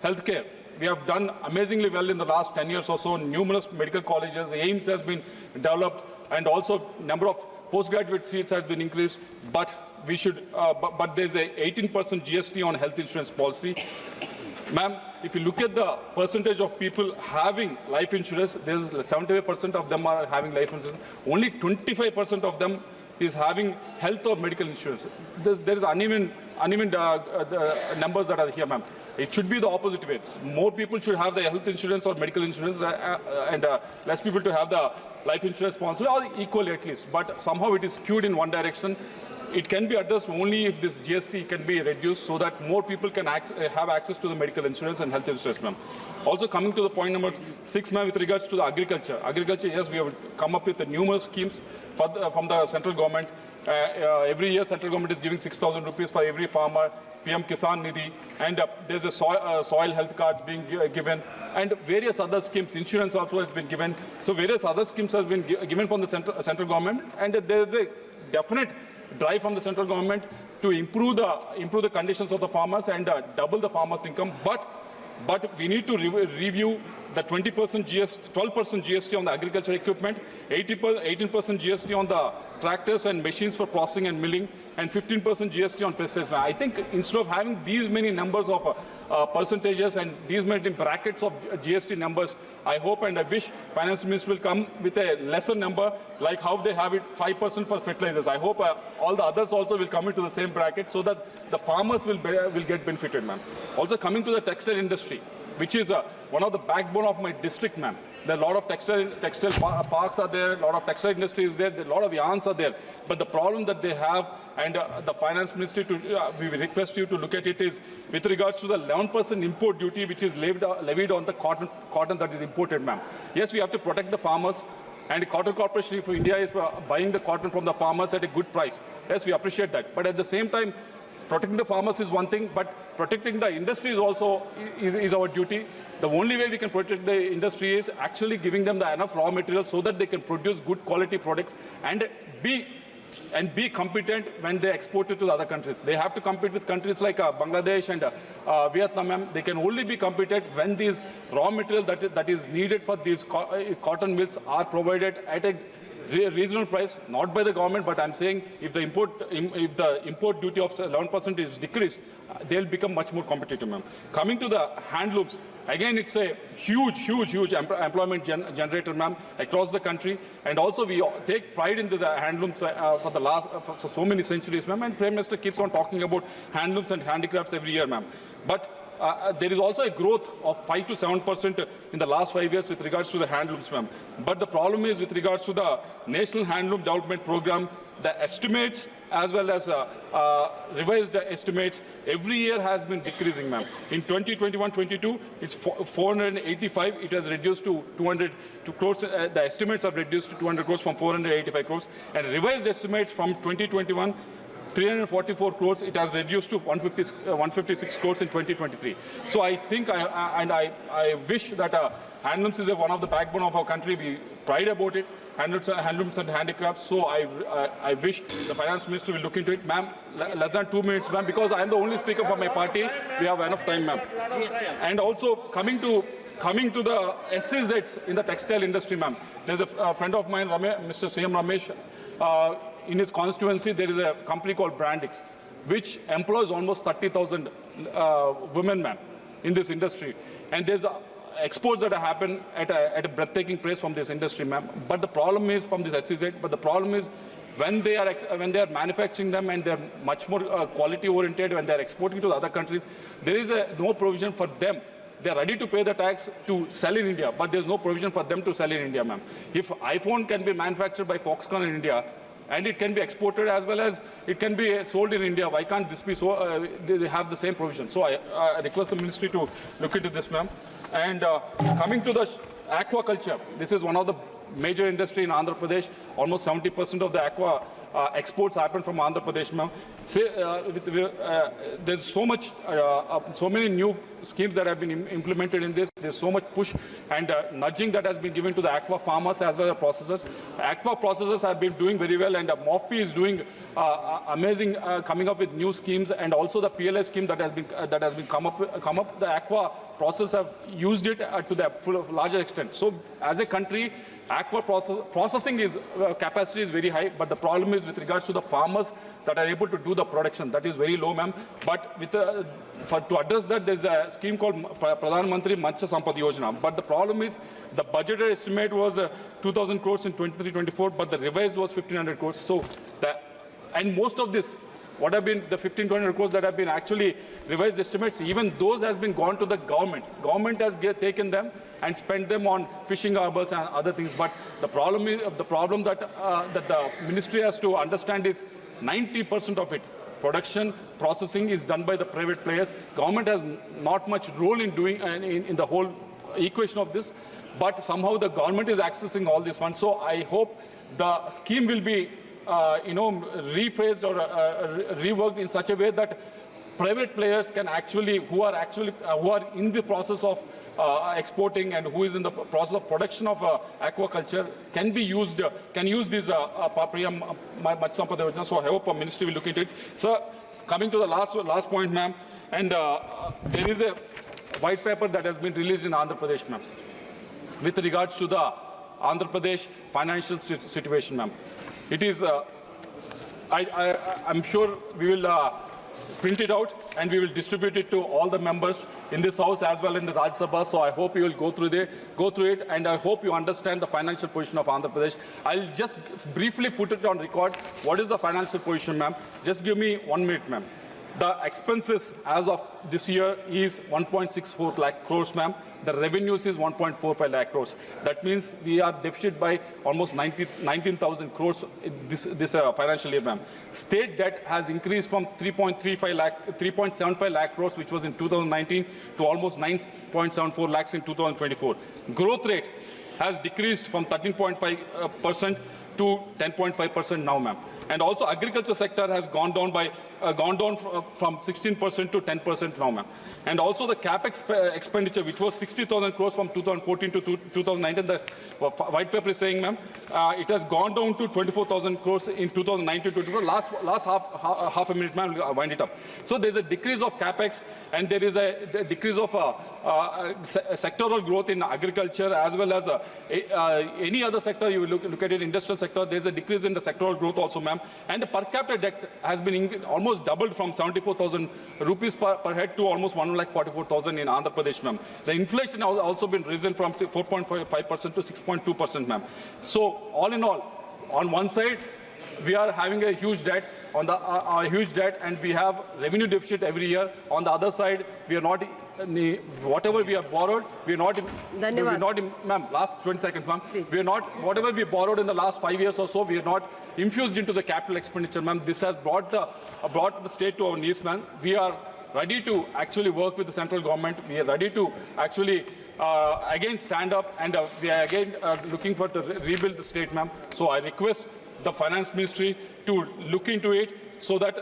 healthcare, we have done amazingly well in the last 10 years or so. Numerous medical colleges, AIMS has been developed, and also number of postgraduate seats has been increased. But we should, but there's a 18% GST on health insurance policy. Ma'am, if you look at the percentage of people having life insurance, there's 75% of them are having life insurance. Only 25% of them is having health or medical insurance. There is uneven numbers that are here, ma'am. It should be the opposite way. More people should have the health insurance or medical insurance, and less people to have the life insurance policy, or equal at least. But somehow it is skewed in one direction. It can be addressed only if this GST can be reduced so that more people can have access to the medical insurance and health insurance, ma'am. Also coming to the point number 6, ma'am, with regards to the agriculture. Agriculture, yes, we have come up with numerous schemes from the central government. Every year, central government is giving 6,000 rupees for every farmer, PM Kisan Nidhi, and there's a soil health card being given, and various other schemes. Insurance also has been given. So various other schemes have been given from the central government, and there is a definite drive from the central government to improve the conditions of the farmers and double the farmers' income. But we need to review the 20% GST, 12% GST on the agriculture equipment, 18% GST on the tractors and machines for processing and milling, and 15% GST on pesticides. I think instead of having these many numbers of percentages and these many brackets of GST numbers, I hope and I wish Finance Minister will come with a lesser number, like how they have it 5% for fertilizers. I hope all the others also will come into the same bracket so that the farmers will get benefited, ma'am. Also coming to the textile industry, which is one of the backbone of my district, ma'am. There are a lot of textile parks are there, a lot of textile industry is there, a lot of yarns are there. But the problem that they have, and the Finance Ministry, we request you to look at it, is with regards to the 11% import duty which is levied on the cotton that is imported, ma'am. Yes, we have to protect the farmers, and Cotton Corporation of India is buying the cotton from the farmers at a good price. Yes, we appreciate that. But at the same time, protecting the farmers is one thing, but protecting the industry is also is our duty. The only way we can protect the industry is actually giving them the enough raw material so that they can produce good quality products and be competent when they export it to the other countries. They have to compete with countries like Bangladesh and Vietnam. They can only be competent when these raw material that is needed for these cotton mills are provided at a reasonable price, not by the government, but I'm saying if the import duty of 11% is decreased, they'll become much more competitive, ma'am. Coming to the handlooms, again, it's a huge employment generator, ma'am, across the country. And also we take pride in the handlooms for so many centuries, ma'am. And Prime Minister keeps on talking about handlooms and handicrafts every year, ma'am. But there is also a growth of 5 to 7% in the last 5 years with regards to the handlooms, ma'am. But the problem is with regards to the National Handloom Development Program, the estimates as well as revised estimates every year has been decreasing, ma'am. In 2021-22, it's 485. It has reduced to 200 crores. The estimates have reduced to 200 crores from 485 crores. And revised estimates from 2021, 344 crores, it has reduced to 156 crores in 2023. So I think, I wish that handlooms is one of the backbone of our country. We pride about it, handlooms and handicrafts. So I wish the Finance Minister will look into it. Ma'am, less than 2 minutes, ma'am, because I am the only speaker for my party. We have enough time, ma'am. And also coming to the SEZs in the textile industry, ma'am. There's a friend of mine, Mr. C.M. Ramesh, in his constituency, there is a company called Brandix, which employs almost 30,000 women, ma'am, in this industry. And there's exports that happen at a breathtaking pace from this industry, ma'am. But the problem is from this SEZ, but the problem is when they are manufacturing them and they're much more quality oriented, when they're exporting to the other countries, there is no provision for them. They're ready to pay the tax to sell in India, but there's no provision for them to sell in India, ma'am. If iPhone can be manufactured by Foxconn in India, and it can be exported as well as it can be sold in India, why can't this be so? They have the same provision. So I request the ministry to look into this, ma'am. And coming to the aquaculture, this is one of the major industry in Andhra Pradesh. Almost 70% of the aqua exports happen from Andhra Pradesh, ma'am. There's so many new schemes that have been implemented in this. There's so much push and nudging that has been given to the aqua farmers as well as processors. Aqua processors have been doing very well, and MOFP is doing amazing, coming up with new schemes, and also the PLA scheme that has been come up. The aqua processors have used it to the larger extent. So, as a country, aqua processing is capacity is very high, but the problem is with regards to the farmers that are able to do the production, that is very low, ma'am. But with to address that, there's a scheme called Pradhan Mantri Matsya Sampada Yojana. But the problem is the budgeted estimate was 2,000 crores in 23-24, but the revised was 1,500 crores. So and most of this, what have been the 1,500 crores that have been actually revised estimates, even those has been gone to the government. Government has taken them and spent them on fishing harbors and other things. But the problem is that the ministry has to understand is 90% of it, production, processing, is done by the private players. Government has not much role in doing in the whole equation of this, but somehow the government is accessing all these funds. So I hope the scheme will be rephrased or reworked in such a way that private players can actually, who are in the process of exporting and who is in the process of production of aquaculture, can use this Matsya Sampada Yojana. So I hope our ministry will look into it. So coming to the last point, ma'am, and there is a white paper that has been released in Andhra Pradesh, ma'am, with regards to the Andhra Pradesh financial situation, ma'am. It is, I'm sure we will print it out and we will distribute it to all the members in this house as well in the Rajya Sabha. So I hope you will go through it, and I hope you understand the financial position of Andhra Pradesh. I'll just briefly put it on record. What is the financial position, ma'am? Just give me 1 minute, ma'am. The expenses as of this year is 1.64 lakh crores, ma'am. The revenues is 1.45 lakh crores. That means we are deficit by almost 19,000 crores this financial year, ma'am. State debt has increased from 3.75 lakh crores, which was in 2019, to almost 9.74 lakhs in 2024. Growth rate has decreased from 13.5% to 10.5% now, ma'am. And also agriculture sector has gone down from 16% to 10% now, ma'am. And also the capex expenditure, which was 60,000 crores from 2014 to 2019, the white paper is saying, ma'am, it has gone down to 24,000 crores in 2019-24. Last half a minute, ma'am, I'll wind it up. So there's a decrease of capex, and there is a decrease of sectoral growth in agriculture as well as any other sector. You will look at it, industrial sector. There's a decrease in the sectoral growth also, ma'am. And the per capita debt has been almost doubled from 74,000 rupees per head to almost 1,44,000 in Andhra Pradesh, ma'am. The inflation has also been risen from 4.5% to 6.2%, ma'am. So all in all, on one side, we are having a huge debt, and we have revenue deficit every year. On the other side, we are not. Whatever we have borrowed, ma'am, last 20 seconds, ma'am. We are not, whatever we borrowed in the last 5 years or so, we are not infused into the capital expenditure, ma'am. This has brought the state to our knees, ma'am. We are ready to actually work with the central government. We are ready to actually again stand up, and we are again looking for to rebuild the state, ma'am. So I request the finance ministry to look into it, so that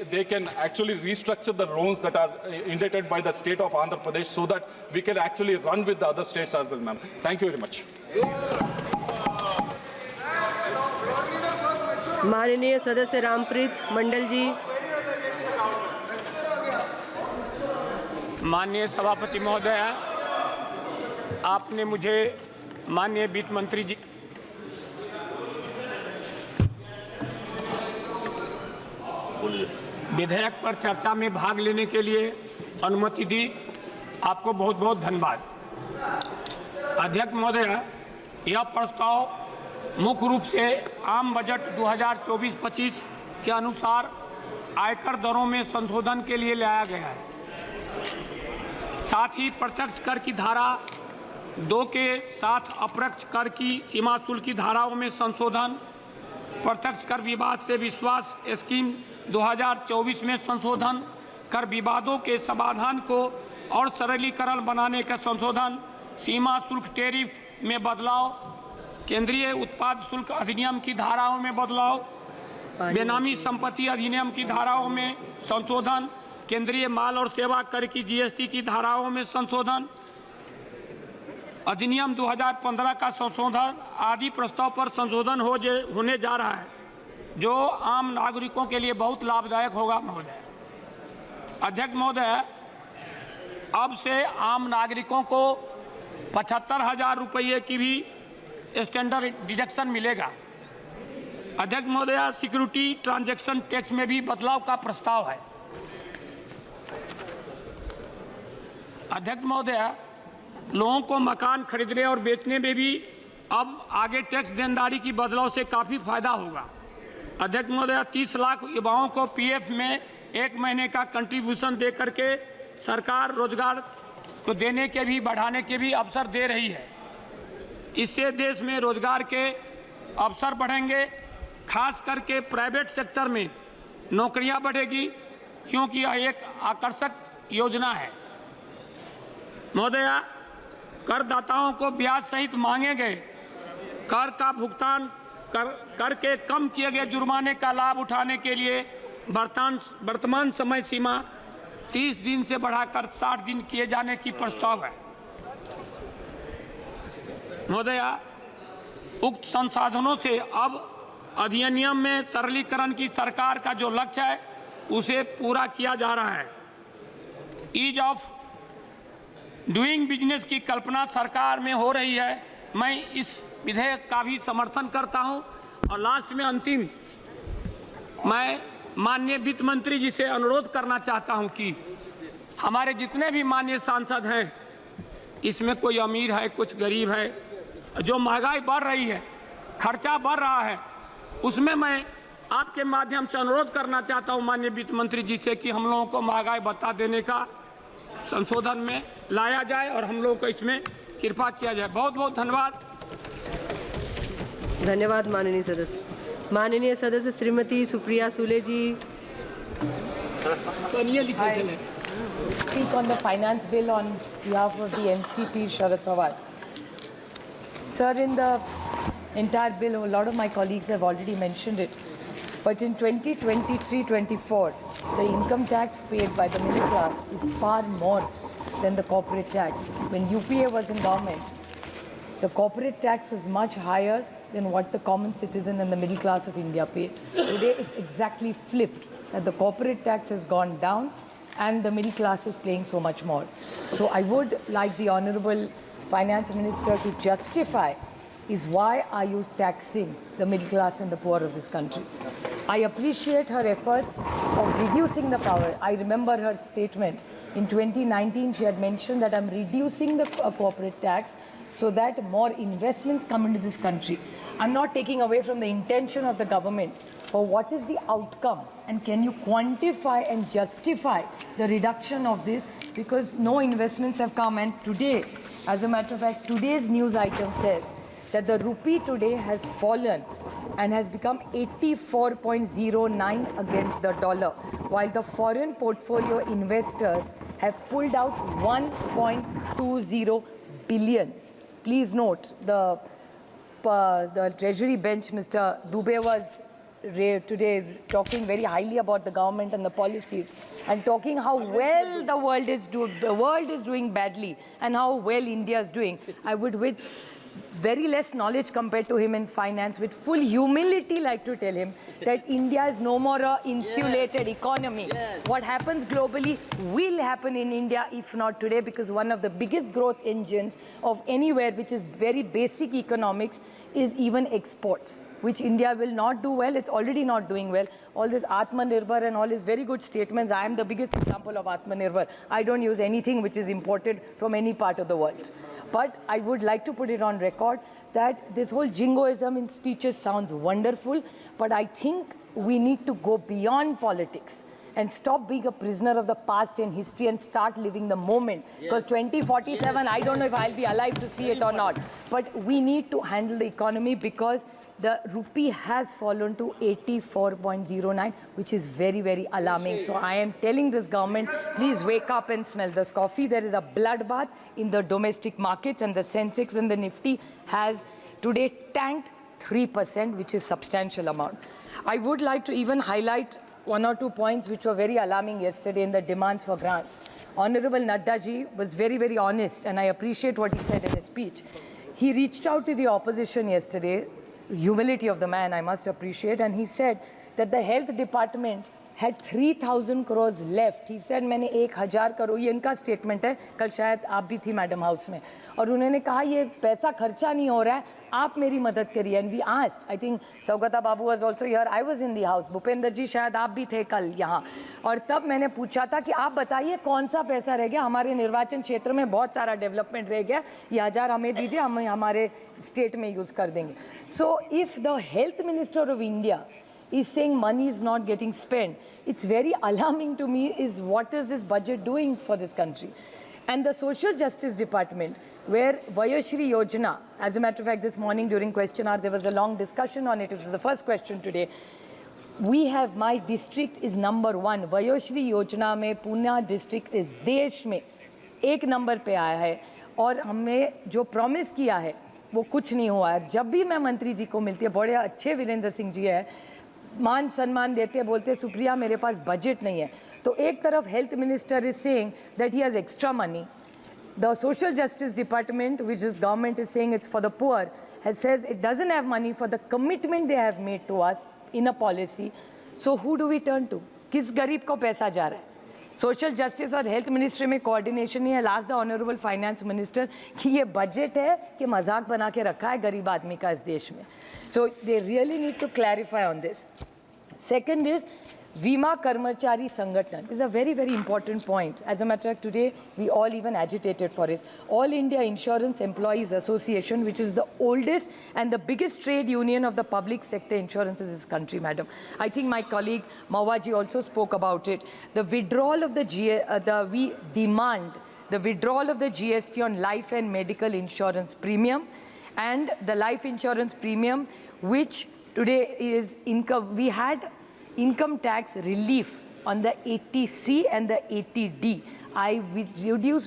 they can actually restructure the loans that are indebted by the state of Andhra Pradesh, so that we can actually run with the other states as well, ma'am. Thank you very much. माननीय सदस्य रामप्रीत मंडल जी। माननीय सभापति महोदय, आपने मुझे माननीय वित्त मंत्री जी विधेयक पर चर्चा में भाग लेने के लिए अनुमति दी। आपको बहुत बहुत धन्यवाद। अध्यक्ष महोदय, यह प्रस्ताव मुख्य रूप से आम बजट 2024-25 के अनुसार आयकर दरों में संशोधन के लिए लाया गया है। साथ ही प्रत्यक्ष कर की धारा 2 के साथ अप्रत्यक्ष कर की सीमा शुल्क की धाराओं में संशोधन, प्रत्यक्ष कर विवाद से विश्वास स्कीम 2024 में संशोधन, कर विवादों के समाधान को और सरलीकरण बनाने का संशोधन, सीमा शुल्क टैरिफ में बदलाव, केंद्रीय उत्पाद शुल्क अधिनियम की धाराओं में बदलाव, बेनामी संपत्ति अधिनियम की धाराओं में संशोधन, केंद्रीय माल और सेवा कर की जीएसटी की धाराओं में संशोधन, अधिनियम 2015 का संशोधन आदि प्रस्ताव पर संशोधन होने जा रहा है, जो आम नागरिकों के लिए बहुत लाभदायक होगा। महोदय, अध्यक्ष महोदय, अब से आम नागरिकों को 75,000 रुपये की भी स्टैंडर्ड डिडक्शन मिलेगा। अध्यक्ष महोदय, सिक्योरिटी ट्रांजैक्शन टैक्स में भी बदलाव का प्रस्ताव है। अध्यक्ष महोदय, लोगों को मकान खरीदने और बेचने में भी अब आगे टैक्स देनदारी की बदलाव से काफ़ी फायदा होगा। अध्यक्ष महोदय, 30 लाख युवाओं को पीएफ में 1 महीने का कंट्रीब्यूशन दे करके सरकार रोजगार को देने के भी बढ़ाने के भी अवसर दे रही है। इससे देश में रोजगार के अवसर बढ़ेंगे, खास करके प्राइवेट सेक्टर में नौकरियां बढ़ेगी, क्योंकि यह एक आकर्षक योजना है। महोदय, करदाताओं को ब्याज सहित मांगे गए कर का भुगतान करके कम किए गए जुर्माने का लाभ उठाने के लिए वर्तमान समय सीमा 30 दिन से बढ़ाकर 60 दिन किए जाने की प्रस्ताव है। महोदय, उक्त संसाधनों से अब अधिनियम में सरलीकरण की सरकार का जो लक्ष्य है उसे पूरा किया जा रहा है। ईज ऑफ डूइंग बिजनेस की कल्पना सरकार में हो रही है। मैं इस विधेयक का भी समर्थन करता हूं। और लास्ट में अंतिम, मैं माननीय वित्त मंत्री जी से अनुरोध करना चाहता हूं कि हमारे जितने भी माननीय सांसद हैं, इसमें कोई अमीर है, कुछ गरीब है, जो महंगाई बढ़ रही है, खर्चा बढ़ रहा है, उसमें मैं आपके माध्यम से अनुरोध करना चाहता हूं माननीय वित्त मंत्री जी से कि हम लोगों को महंगाई भत्ता देने का संशोधन में लाया जाए और हम लोगों को इसमें कृपा किया जाए। बहुत बहुत धन्यवाद। धन्यवाद माननीय सदस्य। माननीय सदस्य श्रीमती सुप्रिया सुले जी। Speak on the finance bill on behalf of the NCP Sharad Pawar. Sir, in the entire bill, a lot of my colleagues have already mentioned it, but in 2023-24, the income tax paid by the middle class is far more than the corporate tax. When UPA was in government, the corporate tax was much higher than what the common citizen and the middle class of India paid. Today, it's exactly flipped, that the corporate tax has gone down and the middle class is paying so much more. So I would like the Honorable Finance Minister to justify is why are you taxing the middle class and the poor of this country? I appreciate her efforts of reducing the power. I remember her statement in 2019, she had mentioned that I'm reducing the corporate tax so that more investments come into this country. I'm not taking away from the intention of the government, but what is the outcome? And can you quantify and justify the reduction of this? Because no investments have come, and today, as a matter of fact, today's news item says that the rupee today has fallen and has become 84.09 against the dollar, while the foreign portfolio investors have pulled out 1.20 billion. Please note, the Treasury bench, Mr. Dubey, was today talking very highly about the government and the policies, and talking how well the world is doing badly and how well India is doing. I would, with very less knowledge compared to him in finance, with full humility, like to tell him that India is no more a insulated economy. What happens globally will happen in India, if not today, because one of the biggest growth engines of anywhere, which is very basic economics, is even exports, which India will not do well. It's already not doing well. All this Atmanirbhar and all is very good statements. I am the biggest example of Atmanirbhar. I don't use anything which is imported from any part of the world. But I would like to put it on record that this whole jingoism in speeches sounds wonderful, but I think we need to go beyond politics and stop being a prisoner of the past and history and start living the moment. Because 2047, I don't know if I'll be alive to see it or not. But we need to handle the economy, because the rupee has fallen to 84.09, which is very, very alarming. So I am telling this government, please wake up and smell this coffee. There is a bloodbath in the domestic markets, and the Sensex and the Nifty has today tanked 3%, which is substantial amount. I would like to even highlight one or two points which were very alarming yesterday in the demands for grants. Honorable Nadu ji was very, very honest, and I appreciate what he said in his speech. He reached out to the opposition yesterday, humility of the man I must appreciate, and he said that the health department had 3,000 crores left. He said, मैंने 1,000 करोड़, ये इनका statement है, कल शायद आप भी थी madam house में, और उन्होंने कहा ये पैसा खर्चा नहीं हो रहा है, आप मेरी मदद करिए. And we asked, I think Saugata Babu was also here, I was in the house, Bhupendra जी शायद आप भी थे कल यहाँ, और तब मैंने पूछा था कि आप बताइए कौन सा पैसा रह गया, हमारे निर्वाचन क्षेत्र में बहुत सारा डेवलपमेंट रह गया, ये 1,000 हमें दीजिए, हम हमारे स्टेट में यूज़ कर देंगे. So if the health minister of India is saying money is not getting spent, it's very alarming to me is what is this budget doing for this country. And the Social Justice Department, where Vayashri Yojana, as a matter of fact, this morning during question hour, there was a long discussion on it. It was the first question today. We have, my district is number 1. Vayashri Yojana में Pune district is देश में एक number पे आया है, और हमें जो प्रॉमिस किया है वो कुछ नहीं हुआ है. जब भी मैं मंत्री जी को मिलती है, बड़े अच्छे वीरेंद्र सिंह जी है, मान सम्मान देते हैं, बोलते हैं सुप्रिया मेरे पास बजट नहीं है. तो एक तरफ health minister is saying that he has extra money. The Social Justice Department, which this government is saying it's for the poor, says it doesn't have money for the commitment they have made to us in a policy. So who do we turn to? किस गरीब को पैसा जा रहा है? Social Justice और Health Ministry में coordination नहीं है. Ask the Honorable Finance Minister कि ये budget है कि मजाक बना के रखा है गरीब आदमी का इस देश में. So they really need to clarify on this. Second is Vima Karmachari Sangathan. This is a very, very important point. As a matter of fact, today we all even agitated for it. All India Insurance Employees Association, which is the oldest and the biggest trade union of the public sector insurance in this country, madam. I think my colleague Mawaji also spoke about it. The withdrawal of we demand the withdrawal of the GST on life and medical insurance premium, and the life insurance premium, which today is income. We had income tax relief on the 80C and the 80D.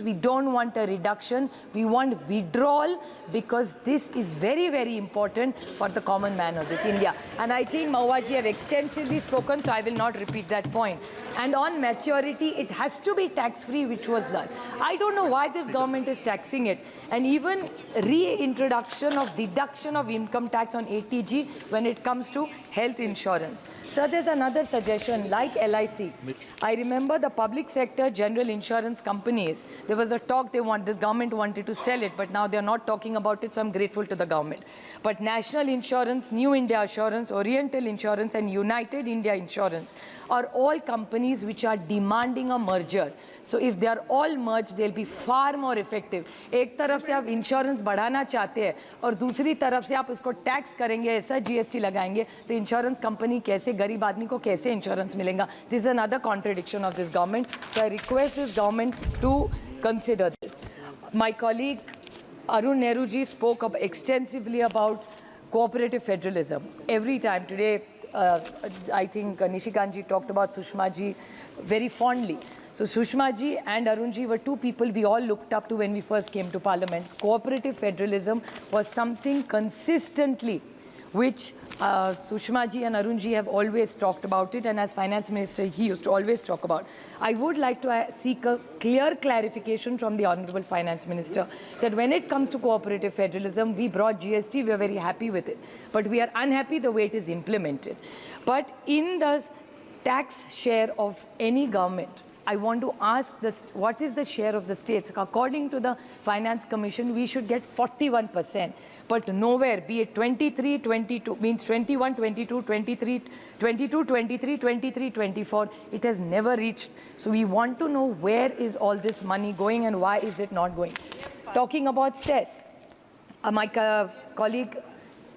We don't want a reduction, we want withdrawal, because this is very, very important for the common man of this India. And I think Mawaji have extensively spoken, so I will not repeat that point. And on maturity, it has to be tax-free, which was done. I don't know why this government is taxing it. And even reintroduction of deduction of income tax on ATG when it comes to health insurance. So there's another suggestion, like LIC. I remember the public sector general insurance companies, there was a talk this government wanted to sell it, but now they're not talking about it, so I'm grateful to the government. But National Insurance, New India Assurance, Oriental Insurance and United India Insurance are all companies which are demanding a merger. So if they are all merged, they'll be far more effective. एक तरफ से आप insurance बढ़ाना चाहते हैं और दूसरी तरफ से आप उसको टैक्स करेंगे, ऐसा GST लगाएंगे, तो इंश्योरेंस कंपनी कैसे, गरीब आदमी को कैसे इंश्योरेंस मिलेगा? This is another contradiction of this government. So I request this government to consider this. My colleague Arun Nehru ji spoke extensively about cooperative federalism. Every time today, I think Nishikant ji talked about Sushma ji very fondly. So Sushma ji and Arun ji were two people we all looked up to when we first came to Parliament. Cooperative federalism was something consistently which Sushma ji and Arun ji have always talked about it, and as Finance Minister he used to always talk about. I would like to seek a clear clarification from the Honorable Finance Minister that when it comes to cooperative federalism, we brought GST, we are very happy with it, but we are unhappy the way it is implemented. But in the tax share of any government, I want to ask this, what is the share of the states? According to the Finance Commission, we should get 41%. But nowhere, be it 23, 22, means 21, 22, 23, 22, 23, 23, 24, it has never reached. So we want to know where is all this money going and why is it not going. Talking about cess, my colleague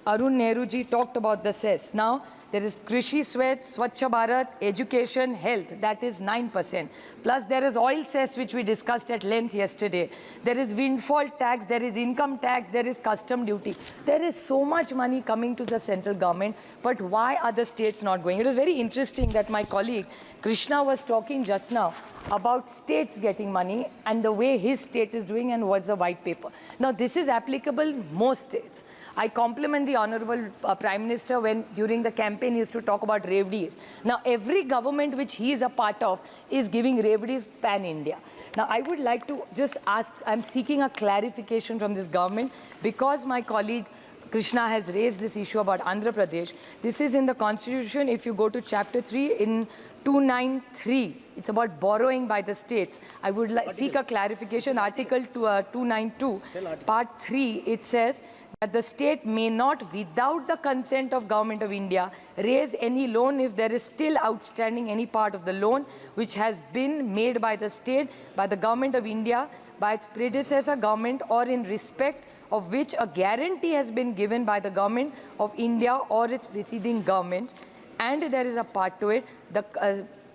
Arun Nehru ji talked about the cess. Now, there is Krishi Swet, Swachh Bharat, education, health, that is 9%. Plus there is oil cess, which we discussed at length yesterday. There is windfall tax, there is income tax, there is custom duty. There is so much money coming to the central government, but why are the states not going? It was very interesting that my colleague Krishna was talking just now about states getting money and the way his state is doing and what's the white paper. Now this is applicable most states. I compliment the Honorable Prime Minister when during the campaign he used to talk about revenues. Now every government which he is a part of is giving revenues pan-India. Now I would like to just ask, I'm seeking a clarification from this government because my colleague Krishna has raised this issue about Andhra Pradesh. This is in the Constitution. If you go to Chapter 3 in 293, it's about borrowing by the states. I would seek a clarification. Article 292, Part 3, it says that the state may not, without the consent of Government of India, raise any loan if there is still outstanding any part of the loan which has been made by the state, by the Government of India, by its predecessor government, or in respect of which a guarantee has been given by the Government of India or its preceding government. And there is a part to it, the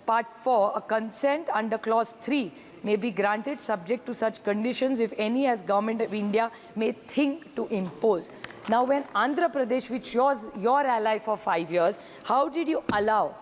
Part 4, a consent under Clause 3 may be granted subject to such conditions if any as Government of India may think to impose. Now when Andhra Pradesh, which was your ally for 5 years, how did you allow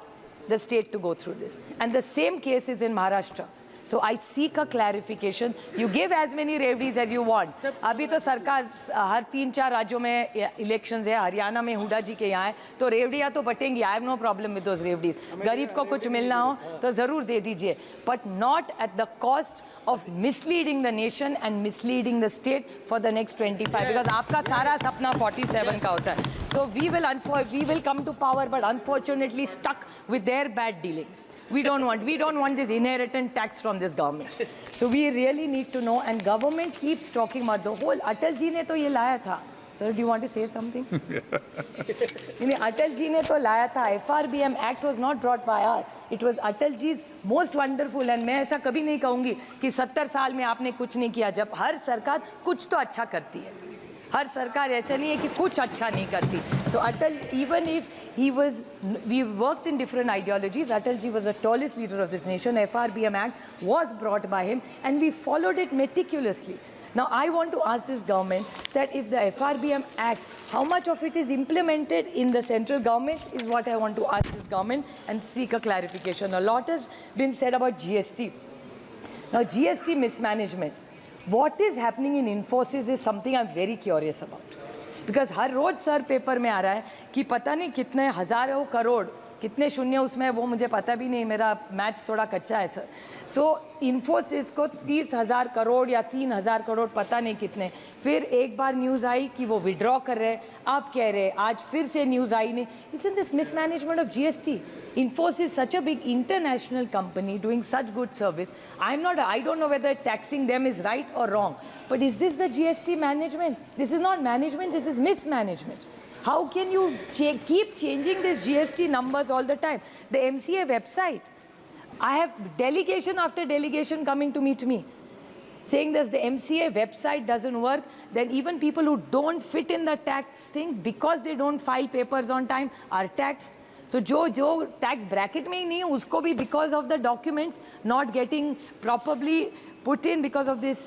the state to go through this? And the same case is in Maharashtra. So I seek a clarification. You give as many revenues as you want. अभी तो सरकार हर 3-4 राज्यों में elections है, हरियाणा में हुड्डा जी के यहाँ है, तो रेवड़ियाँ तो बटेंगी. I have no problem with those रेवड़ीज. गरीब को कुछ मिलना हो तो ज़रूर दे दीजिए. But not at the cost of misleading the nation and misleading the state for the next 25. Because आपका सारा सपना 47 का होता है. So we will come to power, but unfortunately stuck with their bad dealings. We don't want this inheritance tax from this government. So we really need to know, and government keeps talking about the whole. Atal ji ने तो ये लाया था. Sir, do you want to say something? Atal ji ने तो लाया था. FRBM Act was not brought by us. It was Atal ji's most wonderful, and मैं ऐसा कभी नहीं कहूँगी कि 70 साल में आपने कुछ नहीं किया. जब हर सरकार कुछ तो अच्छा करती है. हर सरकार ऐसा नहीं है कि कुछ अच्छा नहीं करती. So Atal, even if we worked in different ideologies, Atal ji was the tallest leader of this nation. FRBM Act was brought by him and we followed it meticulously. Now I want to ask this government that if the FRBM Act, how much of it is implemented in the central government is what I want to ask this government and seek a clarification. A lot has been said about GST. Now GST mismanagement. What is happening in Infosys is something I'm very curious about. Because हर रोज sir paper में आ रहा है कि पता नहीं कितने हजारों करोड़, कितने शून्य उसमें, वो मुझे पता भी नहीं, मेरा मैथ्स थोड़ा कच्चा है सर. सो इन्फोसिस को 30,000 करोड़ या 3,000 करोड़ पता नहीं कितने. फिर एक बार न्यूज़ आई कि वो विड्रॉ कर रहे हैं, आप कह रहे हैं, आज फिर से न्यूज़ आई नहीं. It's in this mismanagement of GST. Infosys, such a big international company doing such good service. I don't know whether taxing them is right or wrong. But is this the GST management? This is not management, this is mismanagement. How can you keep changing these GST numbers all the time? The MCA website, I have delegation after delegation coming to meet me, saying that the MCA website doesn't work. Then even people who don't fit in the tax thing, because they don't file papers on time, are taxed. So जो tax bracket में ही नहीं है, उसको भी because of the documents not getting properly put in because of this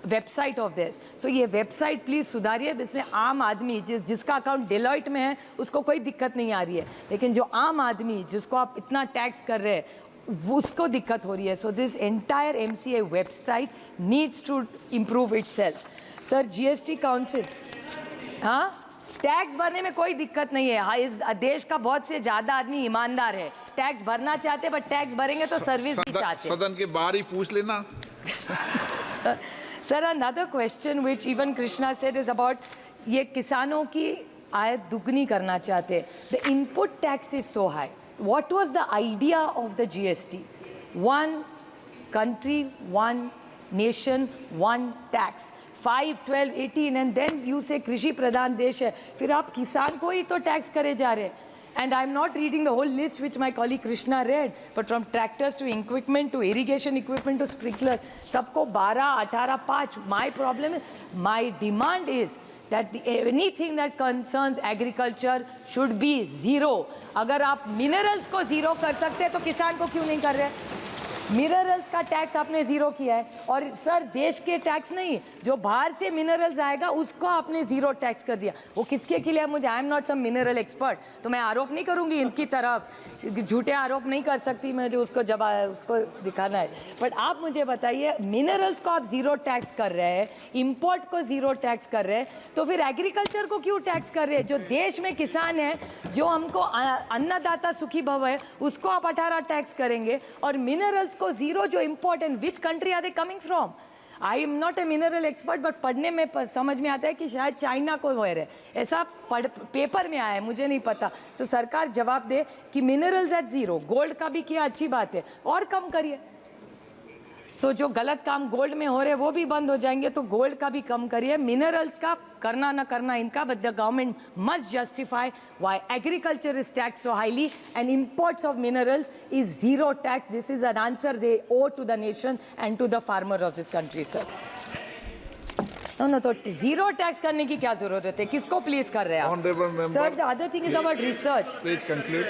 website of theirs. So ये website please सुधारिए, इसमें आम आदमी जिसका account Deloitte में है, उसको कोई दिक्कत नहीं आ रही है. लेकिन जो आम आदमी जिसको आप इतना tax कर रहे हैं, उसको दिक्कत हो रही है. So this entire MCA website needs to improve itself. Sir, GST Council, हाँ? टैक्स भरने में कोई दिक्कत नहीं है. इस देश का बहुत से ज्यादा आदमी ईमानदार है, टैक्स भरना चाहते, बट टैक्स भरेंगे तो सर्विस भी चाहते. सदन के बाहर ही पूछ लेना. Sir, another question which even Krishna said is about ये किसानों की आय दुगनी करना चाहते. The input tax is so high. What was the idea of the GST? One country, one nation, one tax. 5, 12, 18, and then you say कृषि प्रधान देश है, फिर आप किसान को ही तो टैक्स करे जा रहे हैं. And I'm not reading the whole list which my colleague Krishna read, but from tractors to equipment to irrigation equipment to sprinklers, सबको 12, 18, 5. My problem is, my demand is that anything that concerns agriculture should be zero. अगर आप minerals को zero कर सकते हैं तो किसान को क्यों नहीं कर रहे? मिनरल्स का टैक्स आपने जीरो किया है, और सर देश के टैक्स नहीं, जो बाहर से मिनरल्स आएगा उसको आपने जीरो टैक्स कर दिया। वो किसके के लिए? मुझे, I am not some mineral expert, तो मैं आरोप नहीं करूंगी इनकी तरफ, झूठे आरोप नहीं कर सकती मैं, जो उसको जब उसको दिखाना है। बट आप मुझे बताइए, मिनरल्स को आप जीरो टैक्स कर रहे हैं, इंपोर्ट को जीरो टैक्स कर रहे हैं, तो फिर एग्रीकल्चर को क्यों टैक्स कर रहे हैं? जो देश में किसान है, जो हमको अन्नदाता सुखी भव है, उसको आप 18 टैक्स करेंगे, और मिनरल्स को जीरो, जो important, which country are they coming from? I am not a mineral expert, but पढ़ने में समझ में आता है कि शायद चाइना को हो रहा है, ऐसा पेपर में आया है, मुझे नहीं पता। तो सरकार जवाब दे कि मिनरल्स एट जीरो, गोल्ड का भी किया, अच्छी बात है, और कम करिए। तो जो गलत काम गोल्ड में हो रहे वो भी बंद हो जाएंगे, तो गोल्ड का भी कम करिए, मिनरल्स का करना ना करना इनका, but the government must justify why agriculture is tax so highly and imports of minerals is zero tax. This is an answer they owe to the nation and to the farmer of this country sir. No, तो zero tax करने की क्या जरूरत है? किसको please कर रहे हैं आप? Sir, the other thing is about research. Please conclude.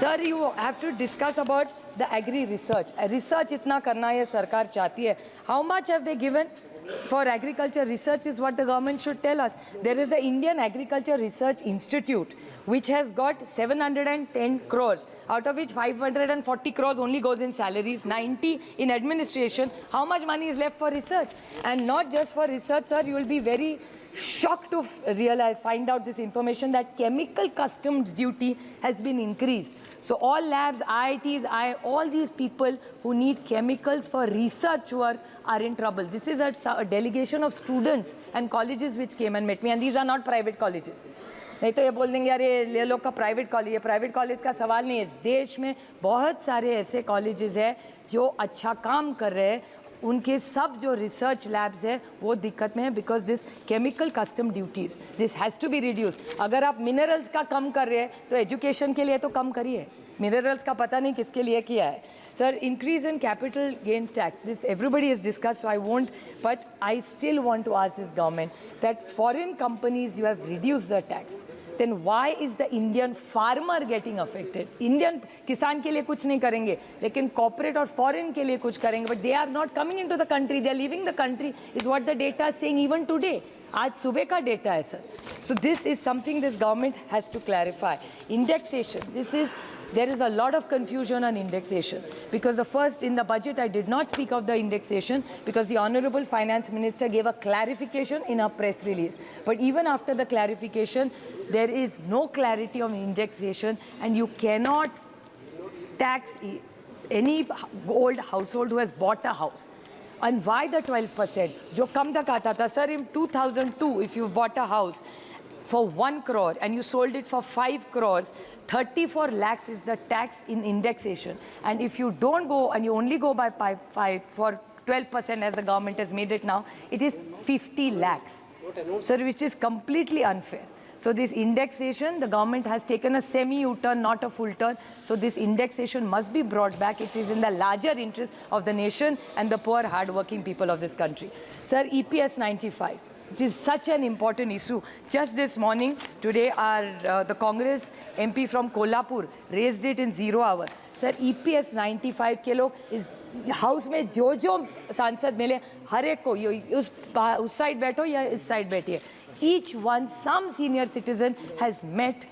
Sir, you have to discuss about the agri research. Research इतना करना ये सरकार चाहती है। How much have they given for agriculture research is what the government should tell us. There is the Indian Agriculture Research Institute which has got 710 crores, out of which 540 crores only goes in salaries, 90 in administration. How much money is left for research? And not just for research, sir, you will be very shocked to find out this information that chemical customs duty has been increased. So all labs, IITs, all these people who need chemicals for research work are in trouble. This is a delegation of students and colleges which came and met me, and these are not private colleges. नहीं तो ये बोल देंगे यार ये लोग का private college है। प्राइवेट कॉलेज का सवाल नहीं है। इस देश में बहुत सारे ऐसे कॉलेजेस हैं जो अच्छा काम कर रहे हैं, उनके सब जो रिसर्च लैब्स है वो दिक्कत में है, because this chemical custom duties, this has to be reduce. अगर आप मिनरल्स का कम कर रहे हैं तो एजुकेशन के लिए तो कम करिए। मिनरल्स का पता नहीं किसके लिए किया है। Sir, increase in capital gain tax, this everybody has discussed, so I won't, but I still want to ask this government that foreign companies, you have reduced the tax, then why is the Indian farmer getting affected? Indian किसान के लिए कुछ नहीं करेंगे, लेकिन corporate और foreign के लिए कुछ करेंगे, but they are not coming into the country, they are leaving the country, is what the data is saying even today. आज सुबह का डेटा है sir. So this is something this government has to clarify. Indexation, this is, there is a lot of confusion on indexation, because the first, in the budget I did not speak of the indexation because the Honorable Finance Minister gave a clarification in a press release. But even after the clarification, there is no clarity on indexation, and you cannot tax any old household who has bought a house. And why the 12%? जो कम तक आता था, sir, in 2002, if you bought a house for 1 crore and you sold it for 5 crores, 34 lakhs is the tax in indexation. And if you don't go and you only go by 5 for 12% as the government has made it now, it is 50 lakhs. Sir, which is completely unfair. So this indexation, the government has taken a semi-U-turn, not a full turn. So this indexation must be brought back. It is in the larger interest of the nation and the poor, hard-working people of this country. Sir, EPS 95, which is such an important issue. Just this morning, today, the Congress MP from Kolhapur raised it in 0 hour. Sir, EPS 95 के लोग इस house में जो सांसद मिले, हर एक को उस साइड बैठो या इस साइड बैठिए, each one, some senior citizen has met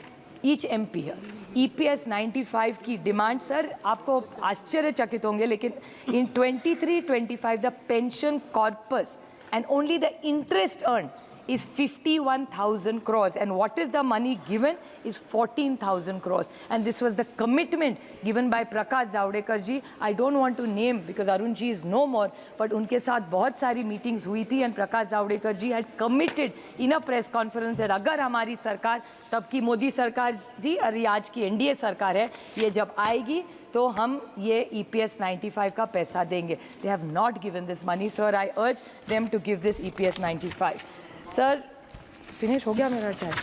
each MP here. EPS 95 की डिमांड, सर आपको आश्चर्यचकित होंगे, लेकिन in 23-25 the pension corpus and only the interest earned is 51,000 crores, and what is the money given is 14,000 crores. And this was the commitment given by Prakash Javadekar ji. I don't want to name because Arun ji is no more, but उनके साथ बहुत सारी meetings हुई थी, and Prakash Javadekar ji had committed in a press conference that अगर हमारी सरकार, तब की मोदी सरकार थी और ये आज की NDA सरकार है, ये जब आएगी तो हम ये EPS 95 का पैसा देंगे. They have not given this money, sir. I urge them to give this EPS 95. Sir, finish हो गया मेरा time.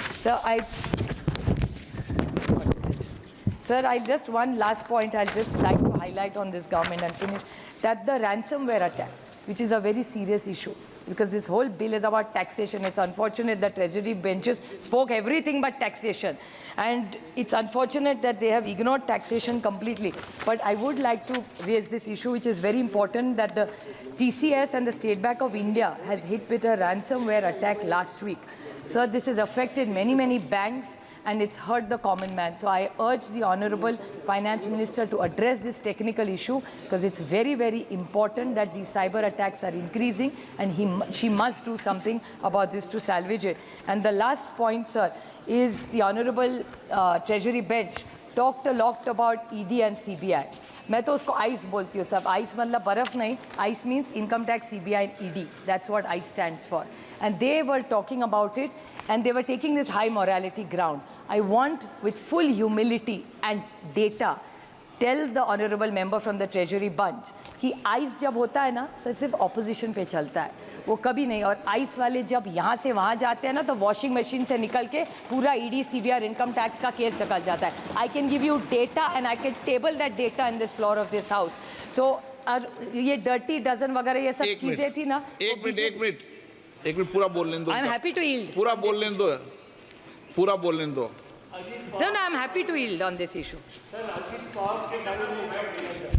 Sir, I just one last point I'll just like to highlight on this government and finish, that the ransomware attack, which is a very serious issue. because this whole bill is about taxation. It's unfortunate that Treasury benches spoke everything but taxation. And it's unfortunate that they have ignored taxation completely. But I would like to raise this issue, which is very important, that the TCS and the State Bank of India has hit with a ransomware attack last week. So this has affected many, many banks, and it's hurt the common man. So I urge the Honorable Finance Minister to address this technical issue, because it's very, very important that these cyber attacks are increasing, and she must do something about this to salvage it. And the last point, sir, is the Honorable Treasury Bench talked a lot about ED and CBI. मैं तो उसको ICE बोलती हूँ सब. ICE मतलब बर्फ नहीं. ICE means Income Tax, CBI and ED. That's what ICE stands for. And they were talking about it, and they were taking this high morality ground. I want, with full humility and data, tell the honourable member from the Treasury bunch कि ICE जब होता है ना, सिर्फ opposition पे चलता है, वो कभी नहीं. और ICE वाले जब यहाँ से वहाँ जाते हैं ना, तो वॉशिंग मशीन से निकल के पूरा ED, CBI, इनकम टैक्स का केस चल जाता है. I can give you data and I can table that data in this floor of this house. So ये dirty dozen वगैरह ये सब चीजें थी ना. एक मिनट पूरा बोल लेने दो. I am happy to yield. पूरा बोल लेने दो. पूरा बोल लेने दो. No, I am happy to yield on this issue.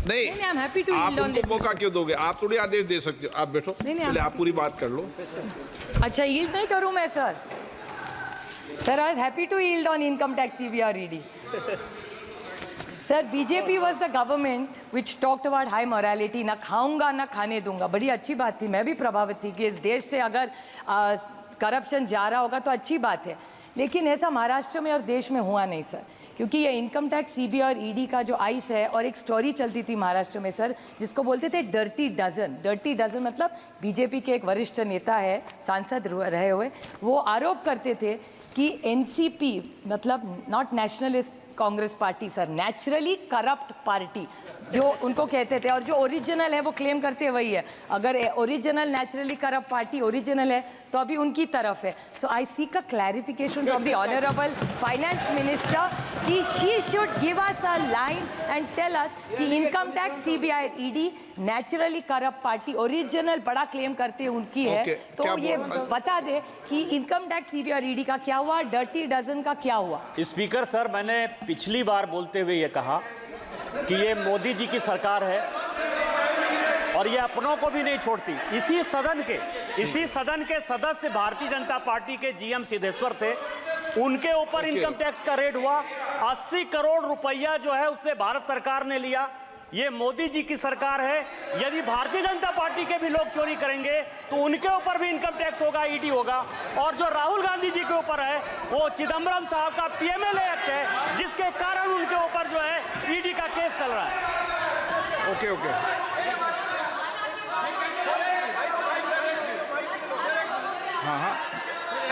नहीं, I am happy to yield on this. आप उनको मौका क्यों दोगे? आप थोड़ी आदेश दे सकते हो. आप बैठो. पहले आप पूरी बात कर लो. अच्छा, yield नहीं करूँ मैं, sir. Sir, I was happy to yield on income tax, CBI, ED. Sir, BJP was the government which talked about high morality. ना खाऊंगा ना खाने दूंगा. बड़ी अच्छी बात थी. मैं भी प्रभावित थी कि इस देश से अगर करप्शन जा रहा होगा तो अच्छी बात है. लेकिन ऐसा महाराष्ट्र में और देश में हुआ नहीं, सर. क्योंकि ये इनकम टैक्स, सीबीआई और ईडी का जो आइस है, और एक स्टोरी चलती थी महाराष्ट्र में, सर, जिसको बोलते थे डर्टी डजन. डर्टी डजन मतलब बीजेपी के एक वरिष्ठ नेता है, सांसद रहे हुए, वो आरोप करते थे कि एनसीपी मतलब not nationalist Congress party, sir, naturally corrupt party जो उनको कहते थे, और जो ओरिजिनल है वो क्लेम करते वही है. अगर original naturally corrupt party original है तो अभी उनकी तरफ है. So I seek a clarification from the honourable finance minister कि she should give us a line and tell us कि income tax, CBI, ED naturally corrupt party original बड़ा claim करते उनकी है. तो ये बता दे कि इनकम टैक्स, सीबीआई और ईडी का क्या हुआ, डर्टी डजन का क्या हुआ. स्पीकर सर, मैंने पिछली बार बोलते हुए ये कहा कि ये मोदी जी की सरकार है और ये अपनों को भी नहीं छोड़ती. इसी सदन के सदस्य भारतीय जनता पार्टी के जीएम सिद्धेश्वर थे, उनके ऊपर इनकम टैक्स का रेड हुआ. 80 करोड़ रुपया जो है उससे भारत सरकार ने लिया. ये मोदी जी की सरकार है. यदि भारतीय जनता पार्टी के भी लोग चोरी करेंगे तो उनके ऊपर भी इनकम टैक्स होगा, ईडी होगा. और जो राहुल गांधी जी के ऊपर है वो चिदम्बरम साहब का पीएमएलए एक्ट है, जिसके कारण उनके ऊपर जो है ईडी का केस चल रहा है. ओके. हाँ.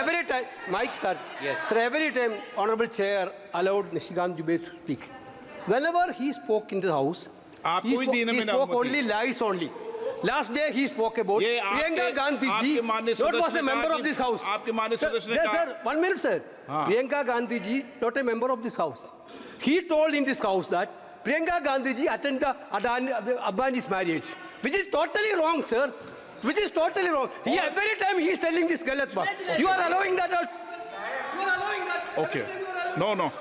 Every time, Mike sir, yes. Sir, every time Honorable Chair allowed Nishikant Dubey to speak. Whenever he spoke in the house, he spoke only lies only. Last day he spoke about Priyanka Gandhi ji, not was a member of this house. Sir, 1 minute, sir. Priyanka Gandhi ji, not a member of this house. He told in this house that Priyanka Gandhi ji attended Adani's marriage, which is totally wrong, sir. Which is totally wrong. Every time he is telling this galat baat. You are allowing that. You are allowing that. Okay. No.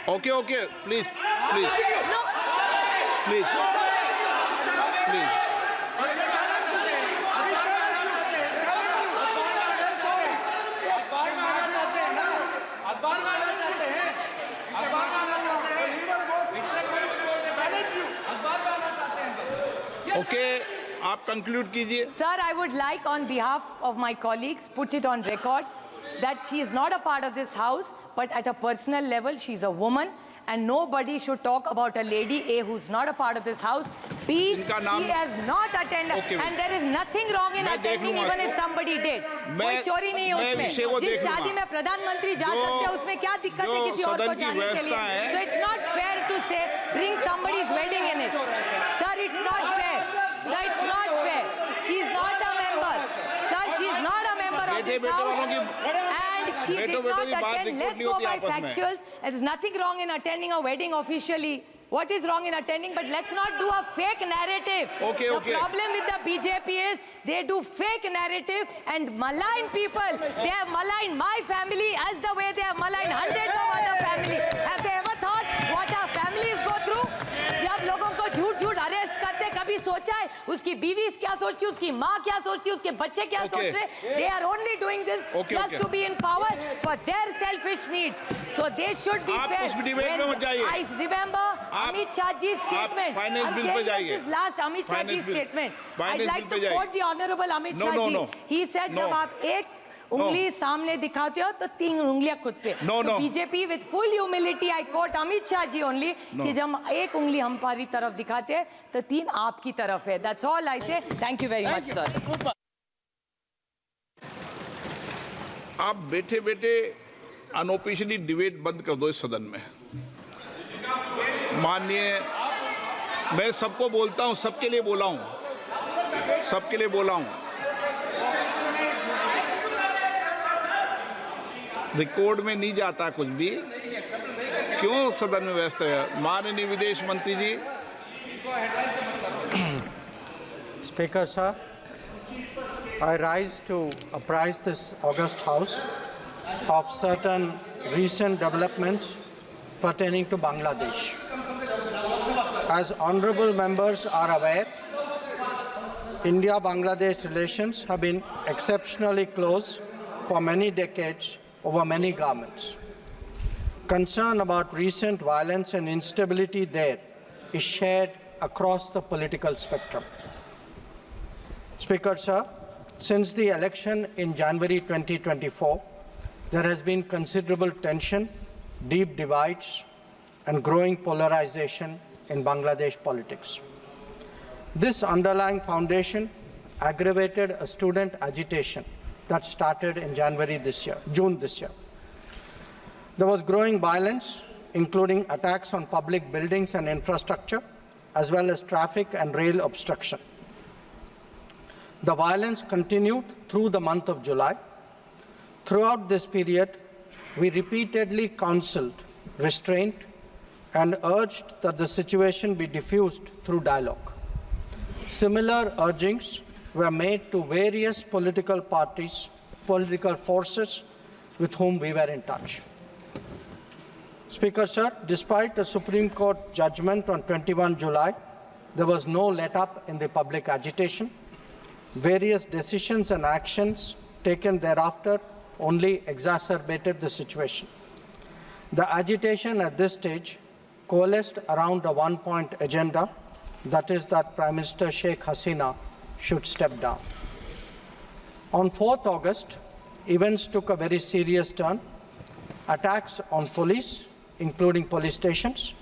Okay. Please. No. Please. Okay, आप conclude कीजिए. Sir, I would like on behalf of my colleagues put it on record that she is not a part of this house, but at a personal level she is a woman, and nobody should talk about a lady A who's not a part of this house. B, she has not attended, and there is nothing wrong in attending even if somebody did. कोई चोरी नहीं है उसमें. जिस शादी में प्रधानमंत्री जा सकते हैं उसमें क्या दिक्कत है किसी और को जाने के लिए? So it's not fair to say bring somebody's wedding in it. Sir, it's not fair. Sir, it's not fair. She is not a member. Sir, she is not a member of this house. And she did not attend. Let's go by factuals. There is nothing wrong in attending a wedding officially. What is wrong in attending? But let's not do a fake narrative. Okay, the problem with the BJP is they do fake narrative and malign people. They have maligned my family as the way they have maligned hundreds of other families. Have they ever thought what our families go through? जब लोगों को झूठ-झूठ arrest करते कभी सोचा है उसकी बीवी क्या सोचती है, उसकी माँ क्या सोचती है, उसके बच्चे क्या सोच रहे हैं? They are only doing this just to be in power for their selfish needs. So they should be fair. I remember Amit Shahji's statement. I'm saying this last Amit Shahji's statement. I'd like to quote the Honorable Amit Shahji. He said, जब आप एक उंगली सामने दिखाते हो तो तीन उंगलियां खुद पे. So BJP with full humility, I quote Amit Shah ji only, कि जब एक उंगली हमारी तरफ दिखाते हैं तो तीन आपकी तरफ है. That's all I say. Thank you very much, sir. आप बैठे बैठे अनऑफिशियली डिबेट बंद कर दो इस सदन में. माननीय, मैं सबको बोलता हूं, सबके लिए बोला हूं, सबके लिए बोला हूं. रिकॉर्ड में नहीं जाता कुछ भी. क्यों सदन में व्यस्त है? माननीय विदेश मंत्री जी. Speaker sir, I rise to apprise this august House of certain recent developments pertaining to Bangladesh. As honorable members are aware, India-Bangladesh relations have been exceptionally close for many decades over many governments. Concern about recent violence and instability there is shared across the political spectrum. Speaker sir, since the election in January 2024, there has been considerable tension, deep divides, and growing polarization in Bangladesh politics. This underlying foundation aggravated a student agitation that started in June this year. There was growing violence, including attacks on public buildings and infrastructure, as well as traffic and rail obstruction. The violence continued through the month of July. Throughout this period, we repeatedly counseled restraint and urged that the situation be diffused through dialogue. Similar urgings were made to various political parties, political forces with whom we were in touch. Speaker sir, despite a Supreme Court judgment on 21 July, there was no let-up in the public agitation. Various decisions and actions taken thereafter only exacerbated the situation. The agitation at this stage coalesced around a one-point agenda, that is that Prime Minister Sheikh Hasina should step down. On 4th August, events took a very serious turn. Attacks on police, including police stations,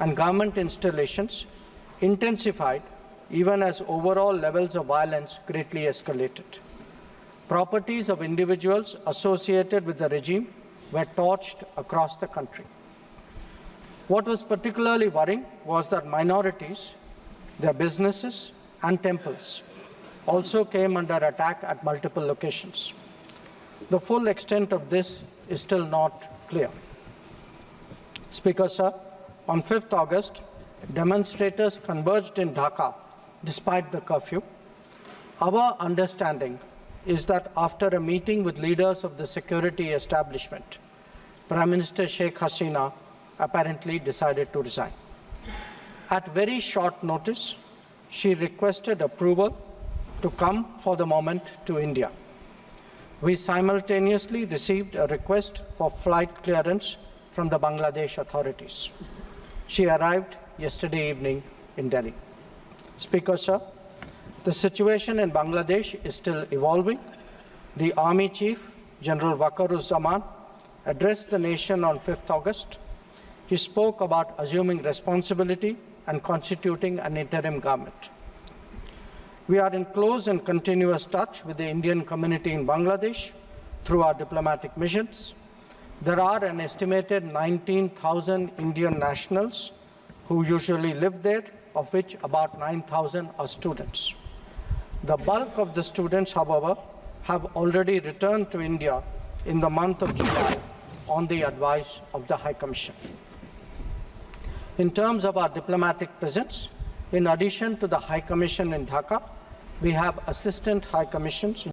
and government installations intensified even as overall levels of violence greatly escalated. Properties of individuals associated with the regime were torched across the country. What was particularly worrying was that minorities, their businesses, and temples also came under attack at multiple locations. The full extent of this is still not clear. Speaker sir, on 5th August, demonstrators converged in Dhaka despite the curfew. Our understanding is that after a meeting with leaders of the security establishment, Prime Minister Sheikh Hasina apparently decided to resign. At very short notice, she requested approval to come for the moment to India. We simultaneously received a request for flight clearance from the Bangladesh authorities. She arrived yesterday evening in Delhi. Speaker sir, the situation in Bangladesh is still evolving. The Army Chief, General Waqaruzzaman, addressed the nation on 5th August. He spoke about assuming responsibility and constituting an interim government. We are in close and continuous touch with the Indian community in Bangladesh through our diplomatic missions. There are an estimated 19,000 Indian nationals who usually live there, of which about 9,000 are students. The bulk of the students, however, have already returned to India in the month of July on the advice of the High Commission. In terms of our diplomatic presence, in addition to the High Commission in Dhaka, we have assistant High Commissions